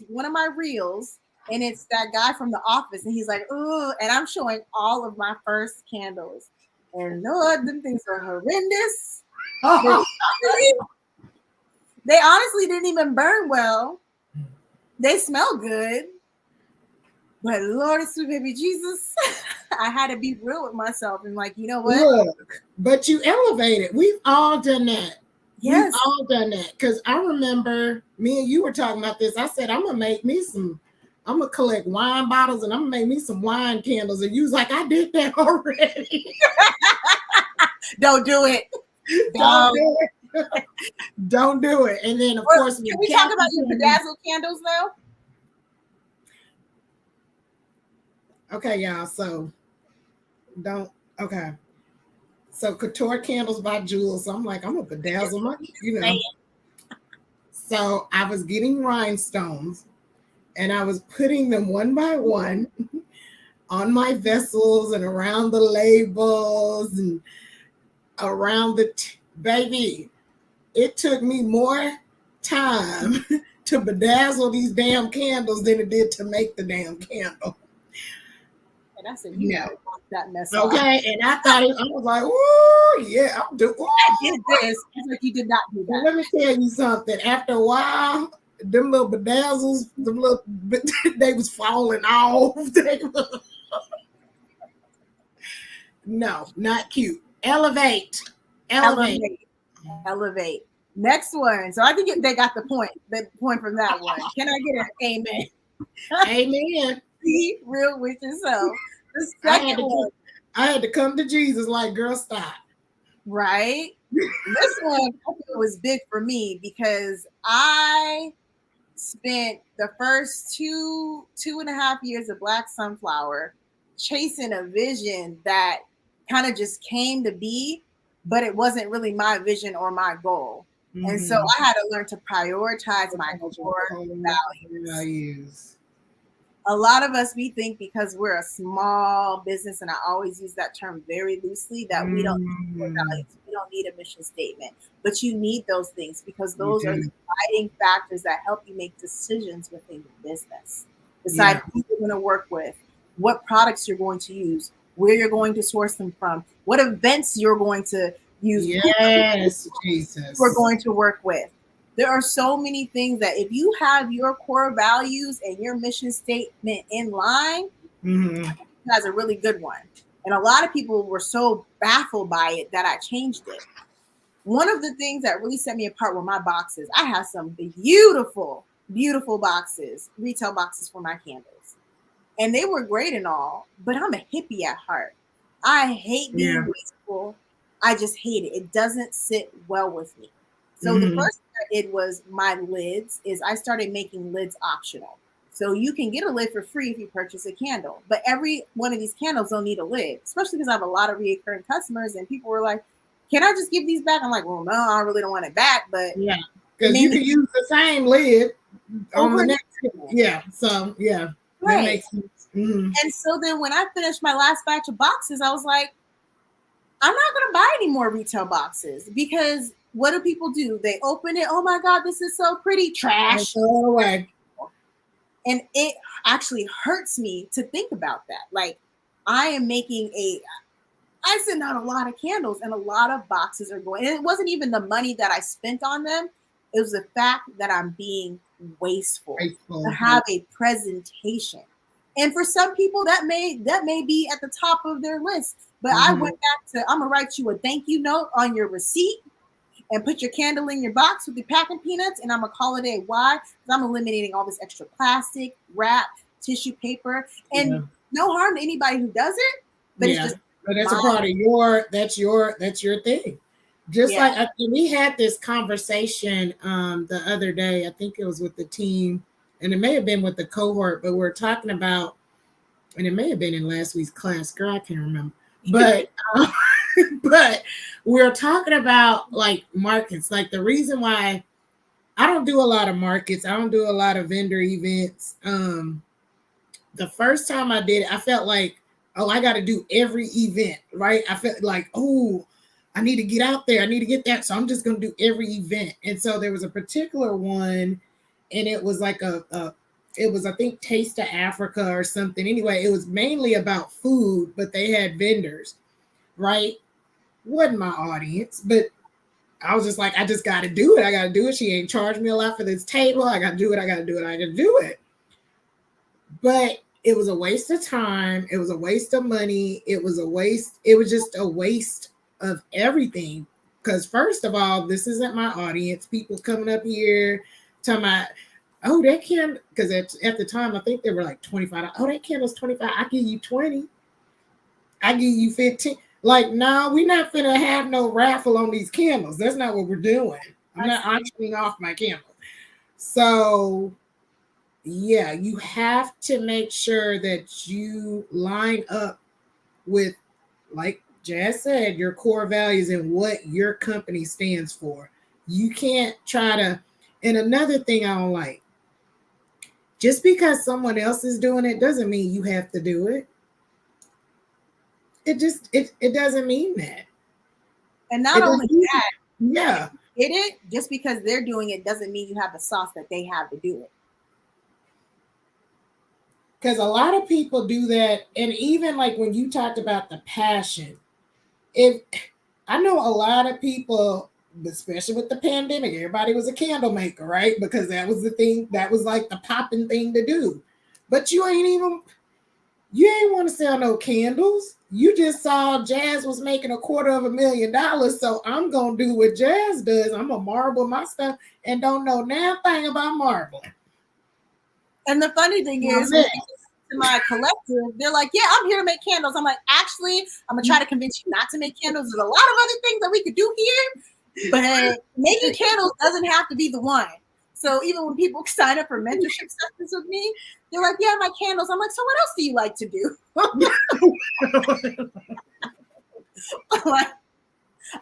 one of my reels, and it's that guy from The Office, and he's like, ooh, and I'm showing all of my first candles. And Lord, them things are horrendous. They honestly didn't even burn well. They smell good. But Lord, sweet baby Jesus, I had to be real with myself and like, you know what? Look, but you elevated. We've all done that. Yes. We've all done that. Because I remember me and you were talking about this. I said, I'm going to collect wine bottles and I'm going to make me some wine candles. And you was like, I did that already. Don't do it. Don't do it. Don't do it. And then, of course, can we talk about your bedazzled candles now? Okay, y'all. So So Couture Candles by Jewelz. I'm like, I'm gonna bedazzle my, So I was getting rhinestones and I was putting them one by one on my vessels and around the labels and around the baby. It took me more time to bedazzle these damn candles than it did to make the damn candle. And I said, you No. know, that mess off. Okay, and I thought I was like, oh yeah, I'm doing. I did this. It's like you did not do that. Let me tell you something. After a while, them little bedazzles, they was falling off. No, not cute. Elevate. Elevate. Next one. So I think they got the point. The point from that one. Can I get an amen? Amen. Be real with yourself. The second one. I had to come to Jesus like, girl, stop. Right? This one was big for me because I spent the first 2.5 years of Black Sunflower chasing a vision that kind of just came to be, but it wasn't really my vision or my goal. Mm-hmm. And so I had to learn to prioritize my core values. A lot of us, we think because we're a small business, and I always use that term very loosely, that we don't need core values. We don't need a mission statement, but you need those things because those are the guiding factors that help you make decisions within your business. Decide who you're going to work with, what products you're going to use, where you're going to source them from, what events you're going to use. Yes, Jesus. We're going to work with. There are so many things that if you have your core values and your mission statement in line, that's a really good one. And a lot of people were so baffled by it that I changed it. One of the things that really set me apart were my boxes. I have some beautiful, beautiful boxes, retail boxes for my candles. And they were great and all, but I'm a hippie at heart. I hate being wasteful. I just hate it. It doesn't sit well with me. So the first thing I did was my lids is I started making lids optional. So you can get a lid for free if you purchase a candle. But every one of these candles don't need a lid, especially because I have a lot of recurring customers and people were like, can I just give these back? I'm like, well, no, I really don't want it back. But yeah, because you can use the same lid on the next. Yeah. So, yeah. Right. That makes sense. And so then when I finished my last batch of boxes, I was like, I'm not going to buy any more retail boxes because what do people do? They open it. Oh my God, this is so pretty. Trash. And it actually hurts me to think about that. Like I send out a lot of candles and a lot of boxes are going. And it wasn't even the money that I spent on them. It was the fact that I'm being wasteful. To have a presentation. And for some people that may be at the top of their list. But I went back to, I'm going to write you a thank you note on your receipt and put your candle in your box with your packing peanuts. And I'm going to call it a why? Because I'm eliminating all this extra plastic, wrap, tissue paper. And no harm to anybody who does it. But it's just. But that's a part of that's your thing. Just like we had this conversation the other day. I think it was with the team and it may have been with the cohort, but we're talking about, and it may have been in last week's class, girl, I can't remember. But but we're talking about like markets. Like the reason why I don't do a lot of markets, I don't do a lot of vendor events. The first time I did it, I felt like, oh, I got to do every event, right? I felt like, oh, I need to get out there. I need to get that. So I'm just going to do every event. And so there was a particular one, and it was like it was, I think, Taste of Africa or something. Anyway, it was mainly about food, but they had vendors, right? Wasn't my audience, but I was just like, I just got to do it. I got to do it. She ain't charged me a lot for this table. I got to do it. I got to do it. I got to do it. But it was a waste of time. It was a waste of money. It was a waste. It was just a waste of everything. Because first of all, this isn't my audience. People coming up here talking about, oh, that candle, because at the time, I think they were like $25. Oh, that candle's $25. I give you 20. I give you 15. Like, no, we're not finna have no raffle on these candles. That's not what we're doing. I'm not auctioning off my candle. So yeah, you have to make sure that you line up with, like Jazz said, your core values and what your company stands for. You can't try to, and another thing I don't like, just because someone else is doing it doesn't mean you have to do it. It doesn't mean that. And not only that, yeah. Just because they're doing it doesn't mean you have the sauce that they have to do it. Because a lot of people do that. And even like when you talked about the passion, if I know a lot of people, especially with the pandemic, everybody was a candle maker, right? Because that was the thing, that was like the popping thing to do. But you ain't want to sell no candles. You just saw Jazz was making $250,000. So I'm gonna do what Jazz does. I'm gonna marble my stuff and don't know nothing about marbling. And the funny thing is, when to my collective, they're like, yeah, I'm here to make candles. I'm like, actually, I'm gonna try to convince you not to make candles. There's a lot of other things that we could do here, but making candles doesn't have to be the one. So even when people sign up for mentorship sessions with me, they're like, yeah, my candles. I'm like, so what else do you like to do? Like,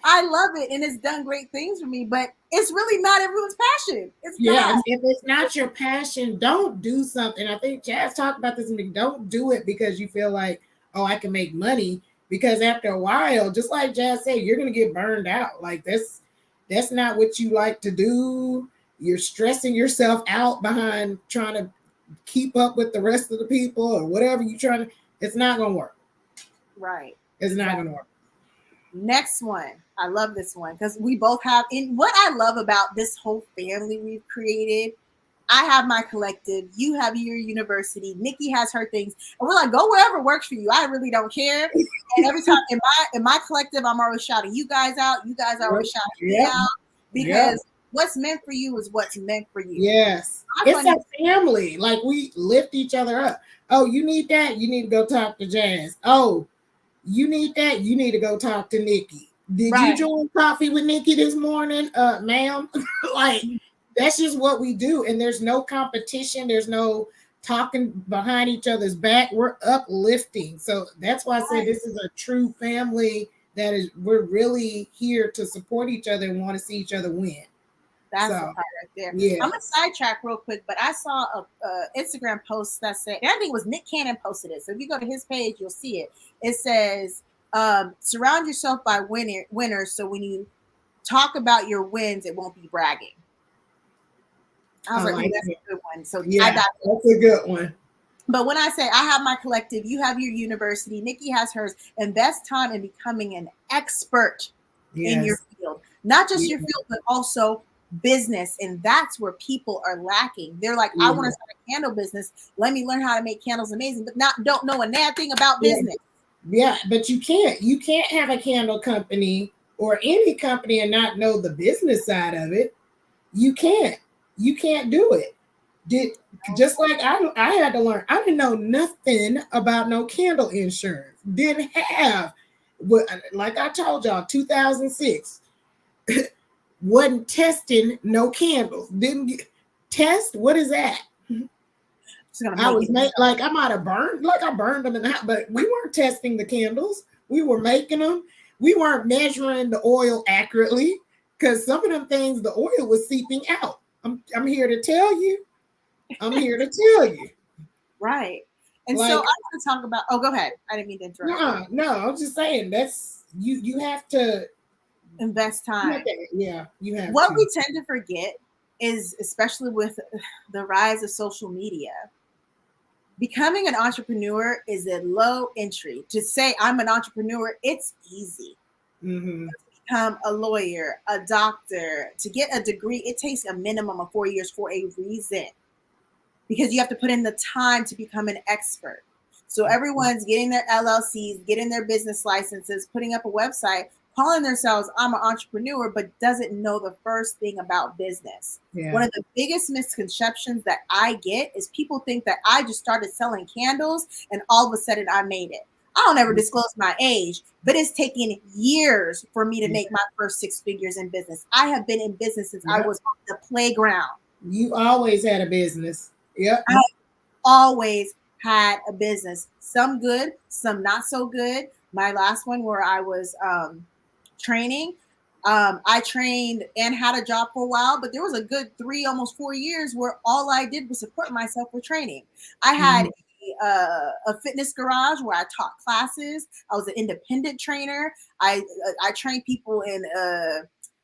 I love it, and it's done great things for me, but it's really not everyone's passion. It's not. If it's not your passion, don't do something. I think Jazz talked about this, and don't do it because you feel like, oh, I can make money. Because after a while, just like Jazz said, you're gonna get burned out. Like that's not what you like to do. You're stressing yourself out behind trying to keep up with the rest of the people or whatever you're trying to. It's not gonna work. Right. It's not gonna work. Next one. I love this one because we both have, in what I love about this whole family we've created, I have my collective, you have your university, Nikki has her things, and we're like, go wherever works for you. I really don't care. And every time in my collective, I'm always shouting you guys out. You guys are always shouting me out because what's meant for you is what's meant for you. Yes. It's a family. Like we lift each other up. Oh, you need that? You need to go talk to Jazz. Oh, you need that? You need to go talk to Nikki. Did you join coffee with Nikki this morning, ma'am? Like, that's just what we do. And there's no competition. There's no talking behind each other's back. We're uplifting. So that's why I say this is a true family that is, we're really here to support each other and want to see each other win. That's the part right there. Yeah. I'm gonna sidetrack real quick, but I saw a Instagram post that said, and I think it was Nick Cannon posted it. So if you go to his page, you'll see it. It says, surround yourself by winners. So when you talk about your wins, it won't be bragging. I was like, that's a good one. So I got that's a good one. But when I say I have my collective, you have your university, Nikki has hers, invest time in becoming an expert in your field, not just your field, but also business. And that's where people are lacking. They're like, I want to start a candle business. Let me learn how to make candles amazing, but don't know a damn thing about business. Yeah, but you can't have a candle company or any company and not know the business side of it. You can't do it. Just like I had to learn. I didn't know nothing about no candle insurance. Didn't have, like I told y'all, 2006. Wasn't testing no candles. Didn't test. What is that? I was like I might have burned, like I burned them in the house, but we weren't testing the candles. We were making them. We weren't measuring the oil accurately because some of them things, the oil was seeping out. I'm here to tell you. I'm here to tell you. Right. And like, so I want to talk about. Oh, go ahead. I didn't mean to interrupt. No, I'm just saying that's you have to invest time. You have. What we tend to forget is, especially with the rise of social media, becoming an entrepreneur is a low entry. To say I'm an entrepreneur, it's easy. Mm-hmm. To become a lawyer, a doctor, to get a degree, it takes a minimum of 4 years for a reason. Because you have to put in the time to become an expert. So everyone's getting their LLCs, getting their business licenses, putting up a website, calling themselves, I'm an entrepreneur, but doesn't know the first thing about business. Yeah. One of the biggest misconceptions that I get is people think that I just started selling candles and all of a sudden I made it. I don't ever disclose my age, but it's taken years for me to make my first 6 figures in business. I have been in business since I was on the playground. You always had a business. Yep. I always had a business. Some good, some not so good. My last one where I was training, I trained and had a job for a while, but there was a good 3, almost 4 years where all I did was support myself with training. I had a fitness garage where I taught classes. I was an independent trainer. I trained people in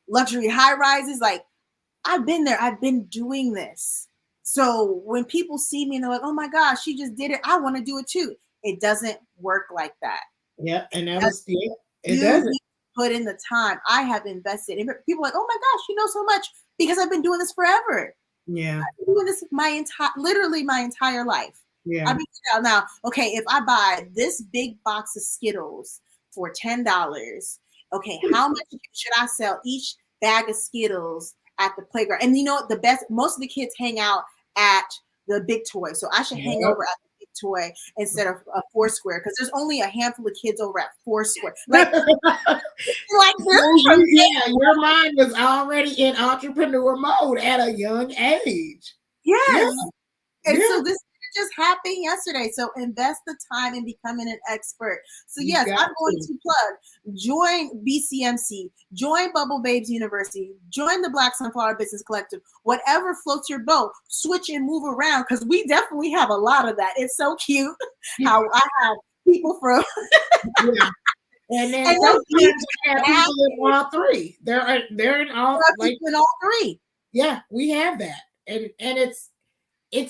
luxury high rises. Like, I've been there. I've been doing this. So when people see me and they're like, oh my gosh, she just did it, I want to do it too. It doesn't work like that. Yeah, and that was it You doesn't. need to put in the time. I have invested in people, like, oh my gosh, you know so much, because I've been doing this forever. Yeah. I've been doing this literally my entire life. Yeah. I've been now, okay, if I buy this big box of Skittles for $10, okay, how much should I sell each bag of Skittles at the playground? And you know what, the best, most of the kids hang out at the big toy. So I should hang over at the big toy instead of a Foursquare, because there's only a handful of kids over at Foursquare. Like, yeah, your mind was already in entrepreneur mode at a young age. Yes. Yeah. And so this just happened yesterday. So invest the time in becoming an expert. So yes, I'm going to plug. Join BCMC, join Bubble Babes University, join the Black Sunflower Business Collective, whatever floats your boat, switch and move around, because we definitely have a lot of that. It's so cute how I have people from yeah. And then sometimes have people in all three. They're in all, like, in all three. Yeah, we have that. And it's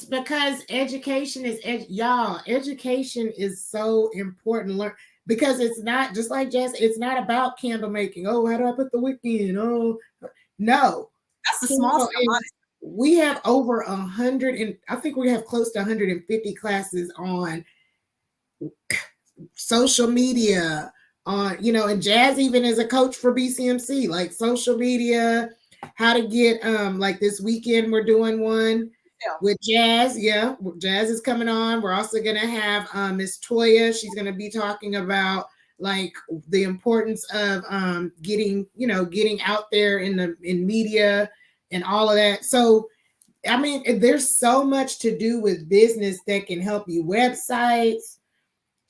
because education is y'all. Education is so important. Because it's not just like it's not about candle making. Oh, how do I put the wick in? Oh, no. That's the small stuff. We have over 100, and I think we have close to 150 classes on social media. On, and Jazz even is a coach for BCMC, like social media, how to get like this weekend we're doing one with Jazz. Yeah, Jazz is coming on. We're also gonna have Miss Toya. She's gonna be talking about like the importance of getting out there in media and all of that. So I mean, there's so much to do with business that can help you. Websites,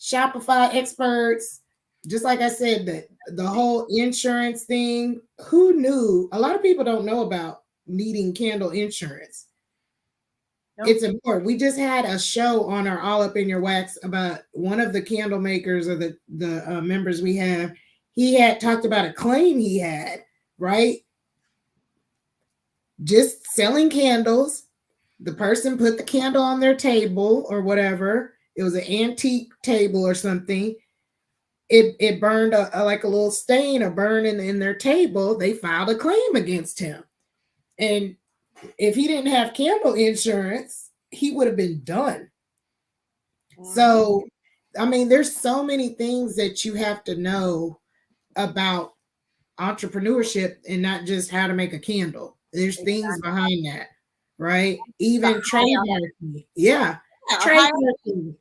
Shopify experts, just like I said, the whole insurance thing. Who knew? A lot of people don't know about needing candle insurance. Nope. It's important. We just had a show on our All Up in Your Wax about one of the candle makers or the members we have. He had talked about a claim he had, right? Just selling candles. The person put the candle on their table or whatever. It was an antique table or something. It burned like a little stain, a burn in their table. They filed a claim against him. And if he didn't have candle insurance, he would have been done. Mm-hmm. So, I mean, there's so many things that you have to know about entrepreneurship and not just how to make a candle. There's things behind that, right? Even trademarking. Yeah, trademarking.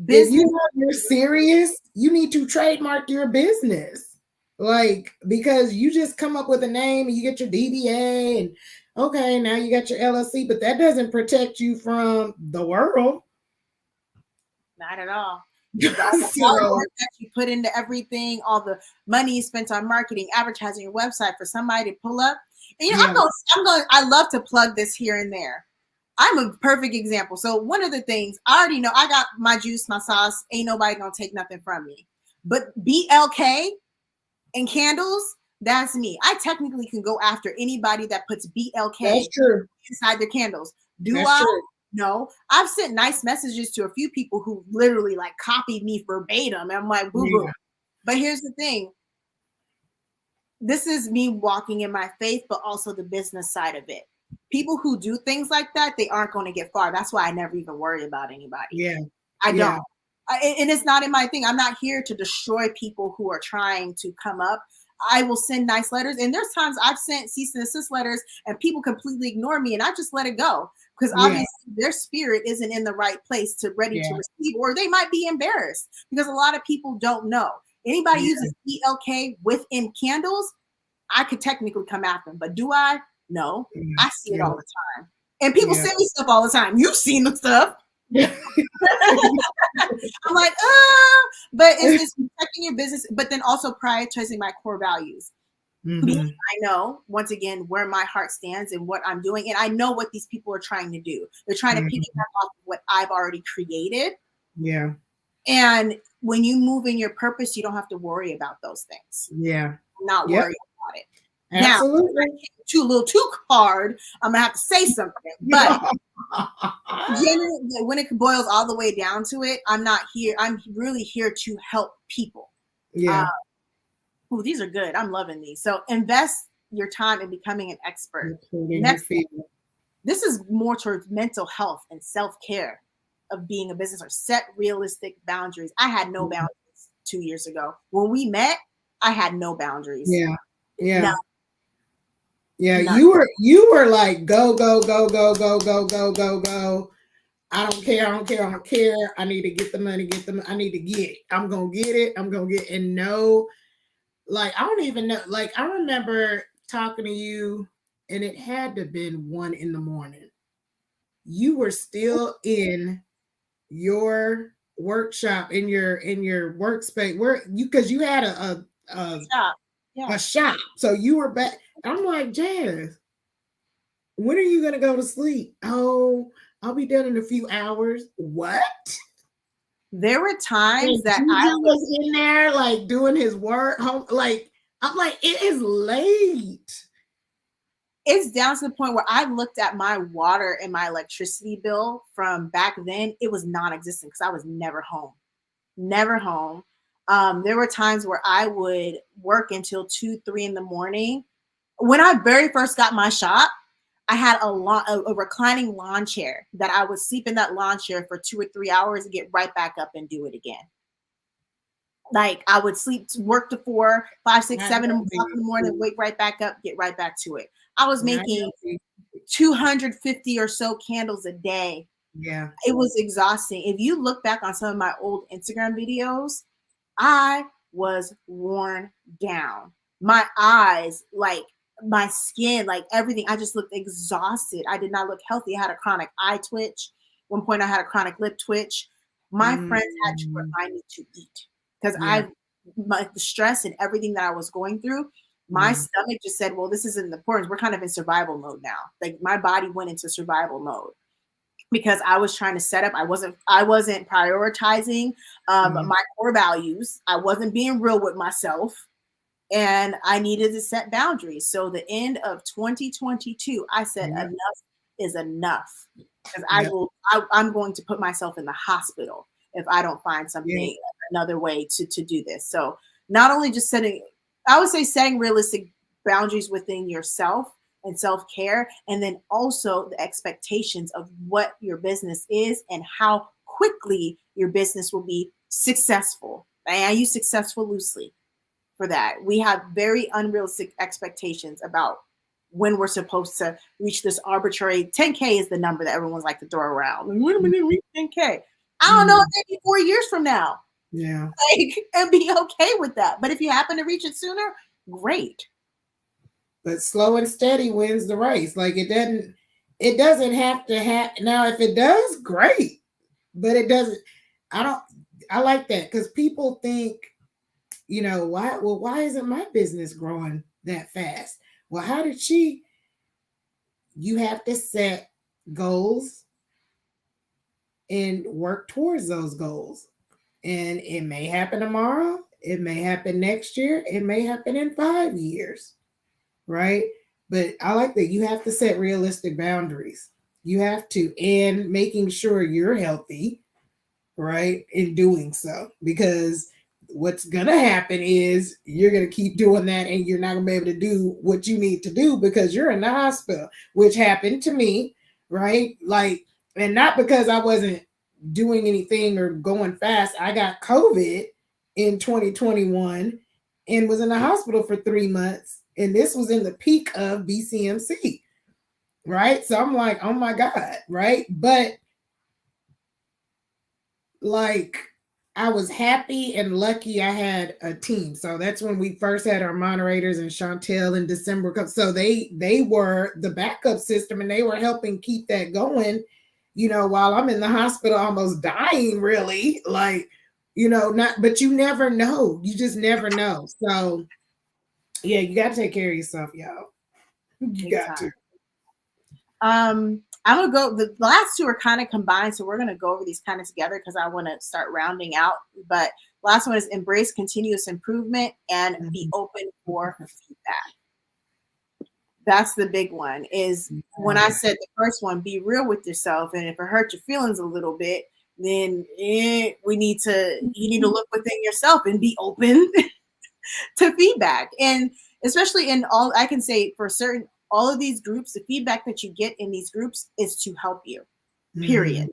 If you know you're serious, you need to trademark your business. Like, because you just come up with a name and you get your DBA and okay, now you got your LLC, but that doesn't protect you from the world. Not at all. All the work that you put into everything, all the money you spent on marketing, advertising your website for somebody to pull up. And I love to plug this here and there. I'm a perfect example. So one of the things I already know, I got my juice, my sauce. Ain't nobody gonna take nothing from me. But BLK and candles, that's me. I technically can go after anybody that puts BLK inside their candles. True. No. I've sent nice messages to a few people who literally like copied me verbatim. And I'm like, boo-boo. Yeah. But here's the thing. This is me walking in my faith, but also the business side of it. People who do things like that, they aren't going to get far. That's why I never even worry about anybody. Yeah. I don't. And it's not in my thing. I'm not here to destroy people who are trying to come up. I will send nice letters. And there's times I've sent cease and desist letters and people completely ignore me and I just let it go. Because obviously their spirit isn't in the right place to ready to receive, or they might be embarrassed because a lot of people don't know. Anybody uses BLK within candles, I could technically come after them. But do I? No. I see it all the time. And people send me stuff all the time. You've seen the stuff. I'm like, but it's protecting your business, but then also prioritizing my core values. Mm-hmm. I know, once again, where my heart stands and what I'm doing. And I know what these people are trying to do. They're trying to piggyback off of what I've already created. Yeah. And when you move in your purpose, you don't have to worry about those things. Yeah. Not worry about it. Absolutely. Now, a little too hard, I'm going to have to say something. But Genuinely, when it boils all the way down to it, I'm not here. I'm really here to help people. Yeah. Oh, these are good. I'm loving these. So invest your time in becoming an expert. Next, this is more towards mental health and self-care of being a business, or set realistic boundaries. I had no boundaries 2 years ago. When we met, I had no boundaries. Yeah. Yeah. No. Yeah. None. You were like, go, go, go, go, go, go, go, go, go. I don't care. I don't care. I don't care. I need to get the money. I need to get it. I'm going to get it. I'm going to get it. And no, like, I don't even know. Like, I remember talking to you, and it had to have been 1 a.m. You were still in your workshop, in your workspace, where because you had a Shop. Yeah. a shop. So you were back. I'm like, Jazz, when are you going to go to sleep? Oh, I'll be done in a few hours. What? There were times And that I was in there like doing his work. Like, I'm like, it is late. It's down to the point where I looked at my water and my electricity bill from back then. It was non-existent because I was never home. Never home. There were times where I would work until 2, 3 in the morning. When I very first got my shop, I had a reclining lawn chair that I would sleep in that lawn chair for 2 or 3 hours and get right back up and do it again. Like, I would sleep, work to 4, 5, 6, 7 o'clock in the morning, wake right back up, get right back to it. I was making 250 or so candles a day. Yeah. It was exhausting. If you look back on some of my old Instagram videos, I was worn down. My eyes, like my skin, like everything, I just looked exhausted. I did not look healthy. I had a chronic eye twitch. One point I had a chronic lip twitch. My friends had to remind me to eat because the stress and everything that I was going through, my stomach just said, well, this isn't important. We're kind of in survival mode now. Like, my body went into survival mode because I was trying to set up. I wasn't prioritizing my core values. I wasn't being real with myself, and I needed to set boundaries. So the end of 2022, I said enough is enough, because I'm going to put myself in the hospital if I don't find something, another way to do this. So not only just setting realistic boundaries within yourself and self-care, and then also the expectations of what your business is and how quickly your business will be successful. And I use successful loosely for that. We have very unrealistic expectations about when we're supposed to reach this arbitrary 10K is the number that everyone's like to throw around. When am I going to reach 10K? I don't know, maybe 4 years from now. Yeah. Like, and be okay with that. But if you happen to reach it sooner, great. But slow and steady wins the race. Like, it doesn't have to happen. Now, if it does, great. But it doesn't. I like that, because people think, why isn't my business growing that fast? Well, how did she? You have to set goals and work towards those goals. And it may happen tomorrow. It may happen next year. It may happen in 5 years. Right? But I like that you have to set realistic boundaries. You have to, and making sure you're healthy, right, in doing so. Because what's going to happen is you're going to keep doing that, and you're not going to be able to do what you need to do because you're in the hospital, which happened to me, right? Like, and not because I wasn't doing anything or going fast. I got COVID in 2021 and was in the hospital for 3 months. And this was in the peak of BCMC, right? So I'm like, oh my God, right? But like, I was happy and lucky I had a team. So that's when we first had our moderators and Chantel in December. So they were the backup system, and they were helping keep that going, while I'm in the hospital almost dying, really. Like, but you never know. You just never know. So yeah, you got to take care of yourself, y'all. You got to. I'm gonna go. The last two are kind of combined, so we're gonna go over these kind of together because I want to start rounding out. But last one is embrace continuous improvement and be open for feedback. That's the big one. Is when I said the first one, be real with yourself, and if it hurt your feelings a little bit, then you need to look within yourself and be open to feedback. And especially in all, I can say for certain, all of these groups, the feedback that you get in these groups is to help you, period.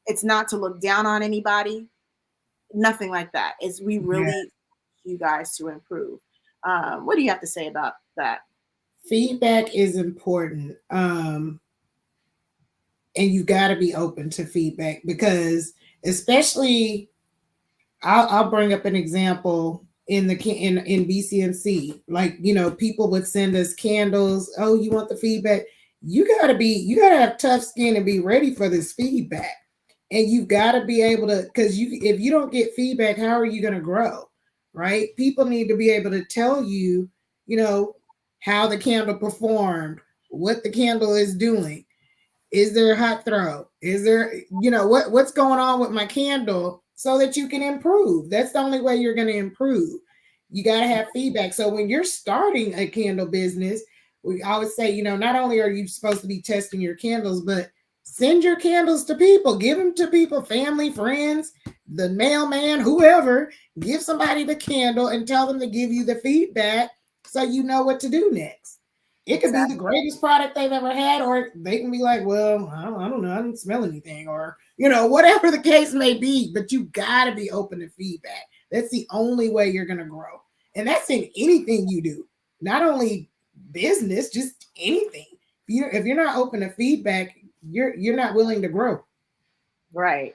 It's not to look down on anybody, nothing like that. It's we really you guys to improve. What do you have to say about that? Feedback is important. And you got to be open to feedback, because especially I'll bring up an example in BCMC. Like, people would send us candles. Oh, you want the feedback? You got to have tough skin and be ready for this feedback. And you've got to be able to, because if you don't get feedback, how are you going to grow? Right? People need to be able to tell you, how the candle performed, what the candle is doing. Is there a hot throw? Is there, what's going on with my candle, so that you can improve? That's the only way you're going to improve. You got to have feedback. So when you're starting a candle business, we always say, not only are you supposed to be testing your candles, but send your candles to people, give them to people, family, friends, the mailman, whoever. Give somebody the candle and tell them to give you the feedback, so you know what to do next. It could be the greatest product they've ever had, or they can be like, well, I don't know, I didn't smell anything, or, whatever the case may be. But you got to be open to feedback. That's the only way you're going to grow. And that's in anything you do, not only business, just anything. If you're not open to feedback, you're not willing to grow. Right,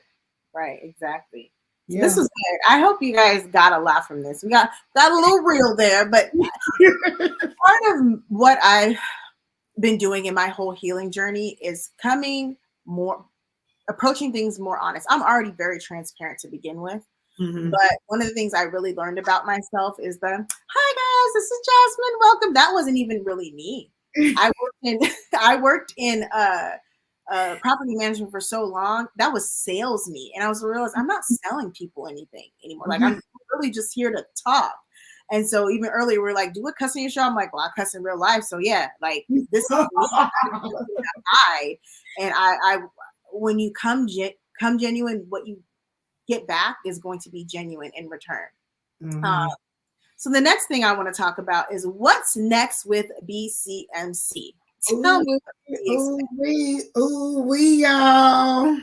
exactly. Yeah. This is good. I hope you guys got a lot from this. We got a little real there, but part of what I've been doing in my whole healing journey is approaching things more honest. I'm already very transparent to begin with. But one of the things I really learned about myself is hi guys, this is Jazmin. Welcome. That wasn't even really me. I worked in property management for so long. That was sales me, and I was realized I'm not selling people anything anymore. Like, I'm really just here to talk. And so even earlier we're like, do a cuss in your show? I'm like, well, I cuss in real life, so yeah, like this is I when you come genuine, what you get back is going to be genuine in return. So the next thing I want to talk about is what's next with BCMC. Tell me y'all.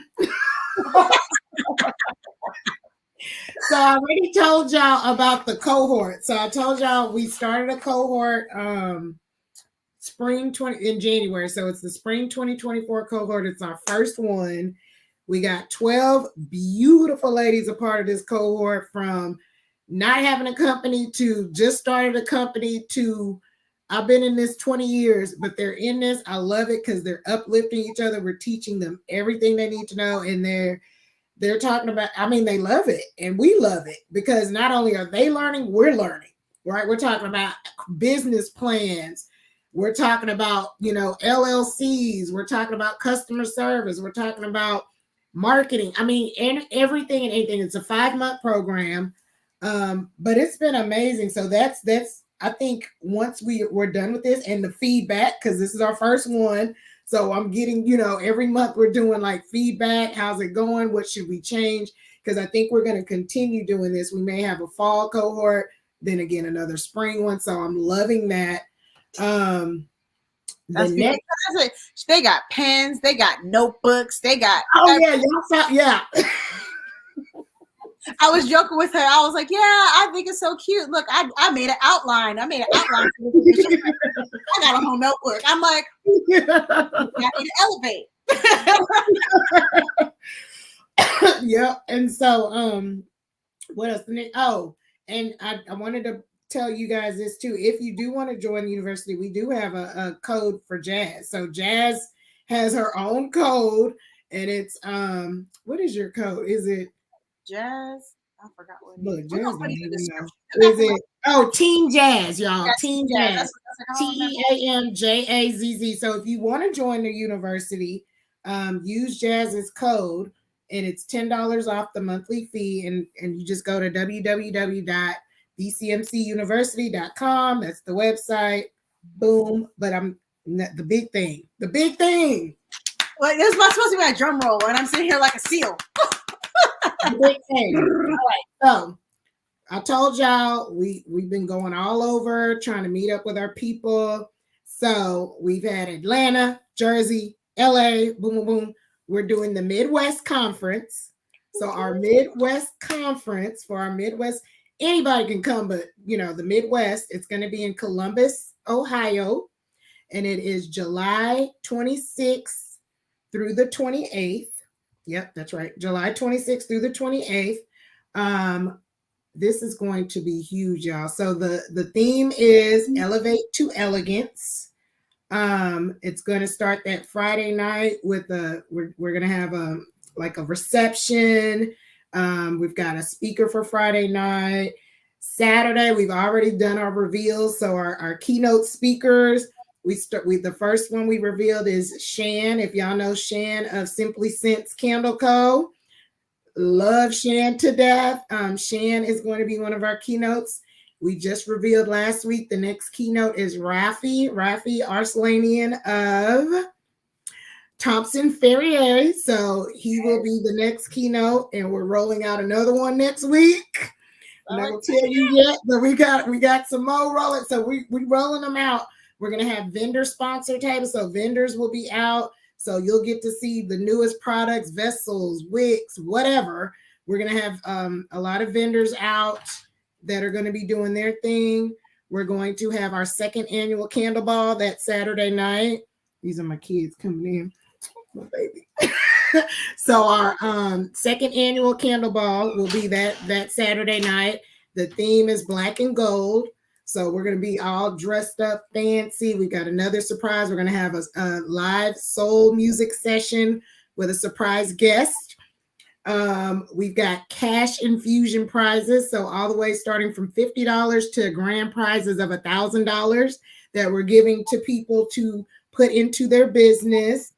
So I already told y'all about the cohort. So I told y'all we started a cohort in January. So it's the spring 2024 cohort. It's our first one. We got 12 beautiful ladies a part of this cohort, from not having a company to just started a company to I've been in this 20 years, but they're in this. I love it because they're uplifting each other. We're teaching them everything they need to know. And they're talking about, they love it. And we love it, because not only are they learning, we're learning, right? We're talking about business plans. We're talking about, LLCs. We're talking about customer service. We're talking about marketing. And everything and anything. It's a 5-month program. But it's been amazing. So that's I think once we're done with this and the feedback, because this is our first one. So I'm getting, every month we're doing like feedback. How's it going? What should we change? Because I think we're going to continue doing this. We may have a fall cohort, then again, another spring one. So I'm loving that. They got pens, they got notebooks, they got. Yeah. I was joking with her. I was like, yeah, I think it's so cute. Look, I made an outline. I got a whole notebook. I'm like, I need to elevate. Yeah. And so what else? Oh, and I wanted to tell you guys this too. If you do want to join the university, we do have a code for Jazz. So Jazz has her own code, and it's what is your code? Is it Jazz? I forgot what it is. Is it? Oh, Team Jazz, y'all. Yeah, Team Jazz. TEAMJAZZ. So if you want to join the university, use Jazz's code, and it's $10 off the monthly fee. And you just go to www.bcmcuniversity.com. That's the website. Boom. But The big thing. The big thing. Like, this is not supposed to be my drum roll, and I'm sitting here like a seal. The big thing. All right. So I told y'all we've been going all over trying to meet up with our people. So we've had Atlanta, Jersey, LA, boom, boom, boom. We're doing the Midwest Conference. So our Midwest Conference for our Midwest, anybody can come, but the Midwest, it's going to be in Columbus, Ohio. And it is July 26th through the 28th. Yep, that's right. July 26th through the 28th. This is going to be huge, y'all. So the theme is Elevate to Elegance. It's going to start that Friday night with we're going to have a reception. We've got a speaker for Friday night. Saturday, we've already done our reveals. So our keynote speakers, the first one we revealed is Shan. If y'all know Shan of Simply Sense Candle Co. Love Shan to death. Shan is going to be one of our keynotes. We just revealed last week the next keynote is Rafi Arslanian of Thompson Ferrier. So he will be the next keynote, and we're rolling out another one next week. I'm not gonna tell you yet, but we got some more rolling. So we rolling them out. We're gonna have vendor sponsor tables, so vendors will be out. So you'll get to see the newest products, vessels, wicks, whatever. We're going to have a lot of vendors out that are going to be doing their thing. We're going to have our second annual candle ball that Saturday night. These are my kids coming in. My baby. So our second annual candle ball will be that Saturday night. The theme is black and gold. So we're going to be all dressed up fancy. We got another surprise. We're going to have a live soul music session with a surprise guest. We've got cash infusion prizes. So all the way starting from $50 to grand prizes of $1,000 that we're giving to people to put into their business.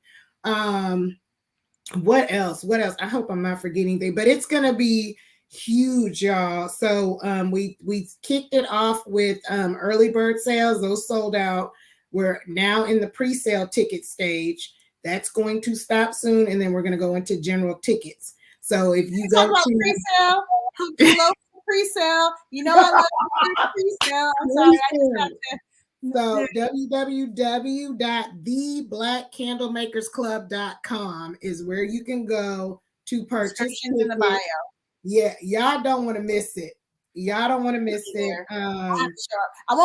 What else? I hope I'm not forgetting anything, but it's going to be huge, y'all. So we kicked it off with early bird sales. Those sold out. We're now in the pre-sale ticket stage. That's going to stop soon, and then we're going to go into general tickets. So if you go to pre-sale, I love pre-sale. I'm sorry, I just got to. So www.theblackcandlemakersclub.com is where you can go to purchase. In the bio. Yeah, y'all don't want to miss it. I won't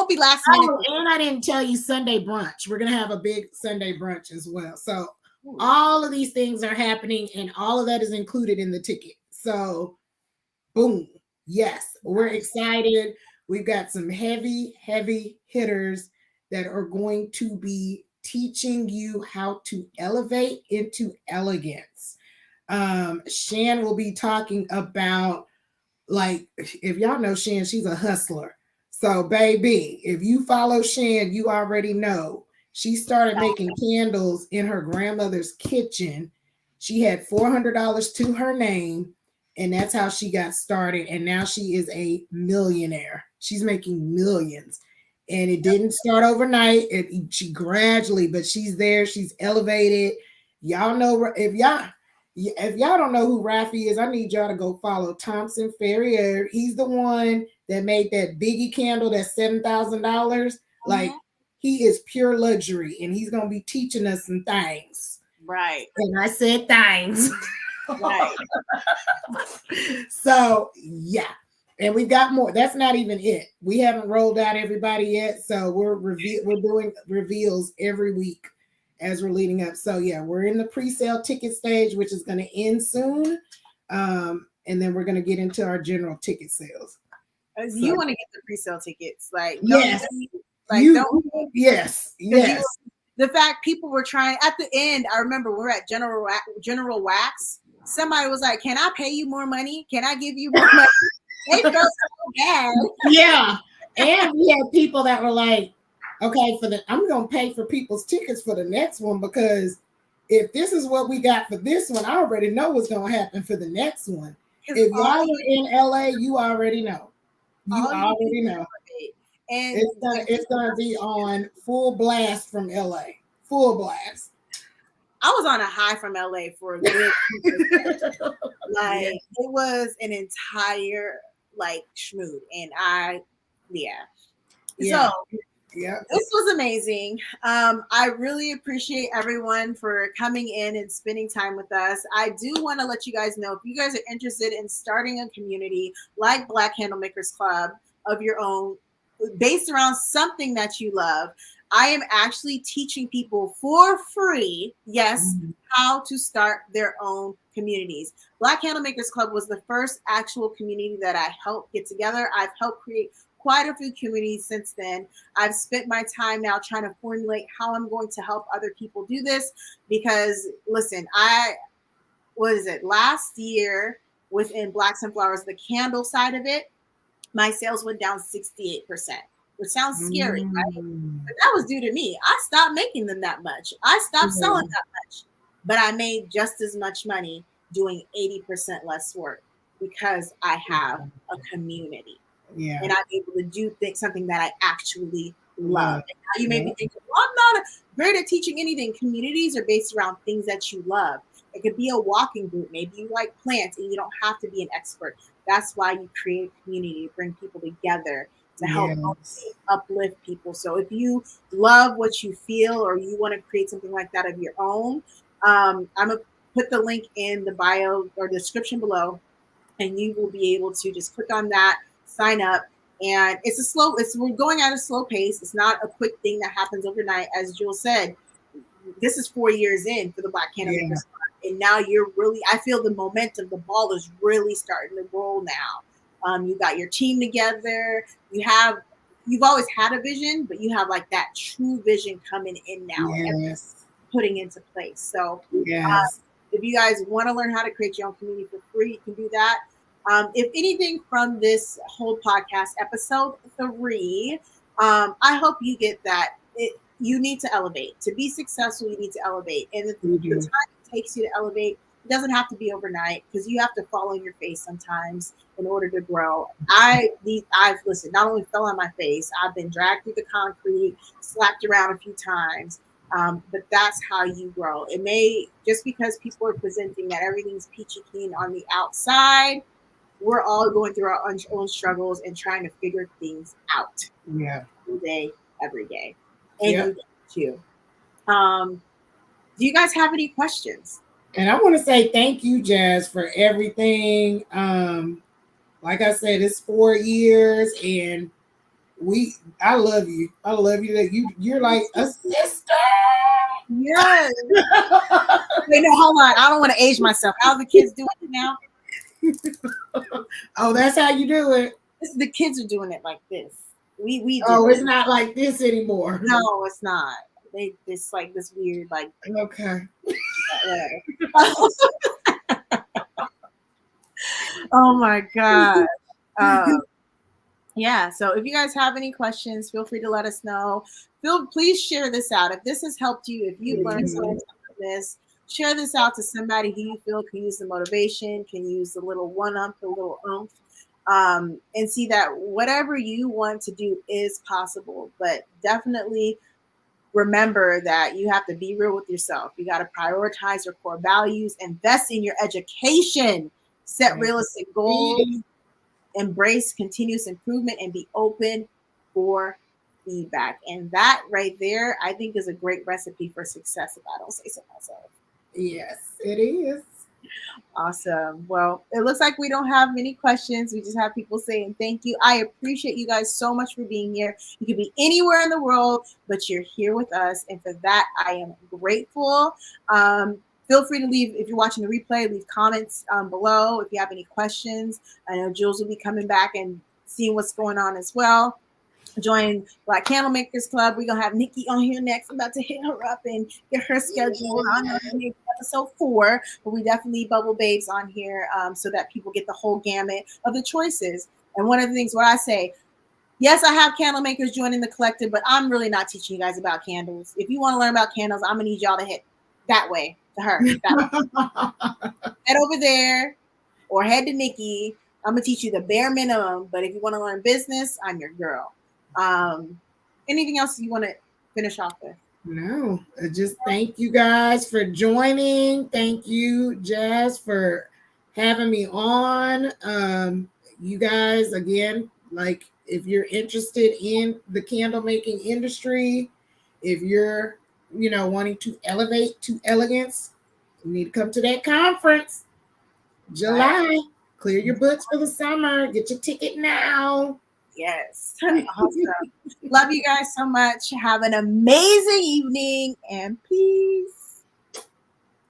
be last minute. And I didn't tell you Sunday brunch. We're going to have a big Sunday brunch as well. So all of these things are happening, and all of that is included in the ticket. So boom. Yes, we're excited. We've got some heavy hitters that are going to be teaching you how to elevate into elegance. Shan will be talking about, like, if y'all know Shan, she's a hustler. So baby, if you follow Shan, you already know she started making candles in her grandmother's kitchen. She had $400 to her name, and that's how she got started. And now she is a millionaire. She's making millions, and it didn't start overnight. She gradually, but she's there. She's elevated. Y'all know, if y'all don't know who Rafi is, I need y'all to go follow Thompson Ferrier. He's the one that made that Biggie candle that's $7,000. Like, he is pure luxury, and he's gonna be teaching us some things. Right. And I said things. Right. So yeah. And we've got more. That's not even it. We haven't rolled out everybody yet. So we're doing reveals every week as we're leading up. So yeah, we're in the pre-sale ticket stage, which is going to end soon. And then we're going to get into our general ticket sales. You want to get the pre-sale tickets. Like, yes. Yes. The fact people were trying at the end, I remember we were at General Wax. Somebody was like, "Can I pay you more money? Can I give you more money?" They felt so bad. Yeah. And we had people that were like, okay, I'm going to pay for people's tickets for the next one, because if this is what we got for this one, I already know what's going to happen for the next one. If y'all are in LA, you already know. You already know. And it's gonna be on full blast from LA. Full blast. I was on a high from LA for a good like Yeah. it was an entire like schmood. And Yeah. So Yeah. this was amazing. I really appreciate everyone for coming in and spending time with us. I do want to let you guys know if you guys are interested in starting a community like Black Candle Makers Club of your own, based around something that you love. I am actually teaching people for free, yes, how to start their own communities. Black Candle Makers Club was the first actual community that I helped get together. I've helped create quite a few communities since then. I've spent my time now trying to formulate how I'm going to help other people do this because, listen, last year within Black Sunflowers, the candle side of it, my sales went down 68%, which sounds scary, right? But that was due to me. I stopped making them that much. I stopped selling that much, but I made just as much money doing 80% less work because I have a community. Yeah. And I'm able to do something that I actually love. And now you may be thinking, well, I'm not great at teaching anything. Communities are based around things that you love. It could be a walking group. Maybe you like plants and you don't have to be an expert. That's why you create a community to bring people together to help uplift people. So if you love what you feel or you want to create something like that of your own, I'm going to put the link in the bio or description below, and you will be able to just click on that, sign up. And we're going at a slow pace. It's not a quick thing that happens overnight. As Jewel said, this is 4 years in for the Black Candle Makers Club. And now I feel the momentum, the ball is really starting to roll now. You got your team together. You've always had a vision, but you have like that true vision coming in now and putting into place. So if you guys want to learn how to create your own community for free, you can do that. If anything from this whole podcast, episode 3, I hope you get that. You need to elevate. To be successful, you need to elevate. And the time it takes you to elevate, it doesn't have to be overnight because you have to fall on your face sometimes in order to grow. I've not only fell on my face, I've been dragged through the concrete, slapped around a few times. But that's how you grow. It may, just because people are presenting that everything's peachy keen on the outside, we're all going through our own struggles and trying to figure things out. Yeah. Every day. And you too. Do you guys have any questions? And I want to say thank you, Jazz, for everything. Like I said, it's 4 years, and I love you. I love you. That you're like a sister. Yes. Wait, no, hold on. I don't want to age myself. How are the kids doing it now? Oh, that's how you do it. The kids are doing it like this. We do it's not like this anymore. No, it's not. It's like this weird, like, okay. Oh my God. Yeah. So if you guys have any questions, feel free to let us know. Please share this out. If this has helped you, if you've learned something from this, share this out to somebody who you feel can use the motivation, can use the little one-up, the little oomph, and see that whatever you want to do is possible. But definitely remember that you have to be real with yourself. You got to prioritize your core values, invest in your education, set realistic goals, embrace continuous improvement, and be open for feedback. And that right there, I think, is a great recipe for success, if I don't say so myself. Yes, it is. Awesome. Well, it looks like we don't have many questions. We just have people saying thank you. I appreciate you guys so much for being here. You could be anywhere in the world, but you're here with us. And for that, I am grateful. Feel free to leave, if you're watching the replay, leave comments below if you have any questions. I know Jewlz will be coming back and seeing what's going on as well. Join Black Candle Makers Club. We're going to have Nikki on here next. I'm about to hit her up and get her schedule. I know maybe episode 4, but we definitely need Bubble Babes on here so that people get the whole gamut of the choices. And one of the things what I say, yes, I have candle makers joining the collective, but I'm really not teaching you guys about candles. If you want to learn about candles, I'm going to need y'all to hit that way to her. Head over there or head to Nikki. I'm going to teach you the bare minimum, but if you want to learn business, I'm your girl. Anything else you want to finish off with? No, just thank you guys for joining. Thank you, Jazz, for having me on. You guys, again, like if you're interested in the candle making industry, if you're, wanting to elevate to elegance, you need to come to that conference. July. Right. Clear your books for the summer. Get your ticket now. Yes. Awesome. Love you guys so much. Have an amazing evening and peace.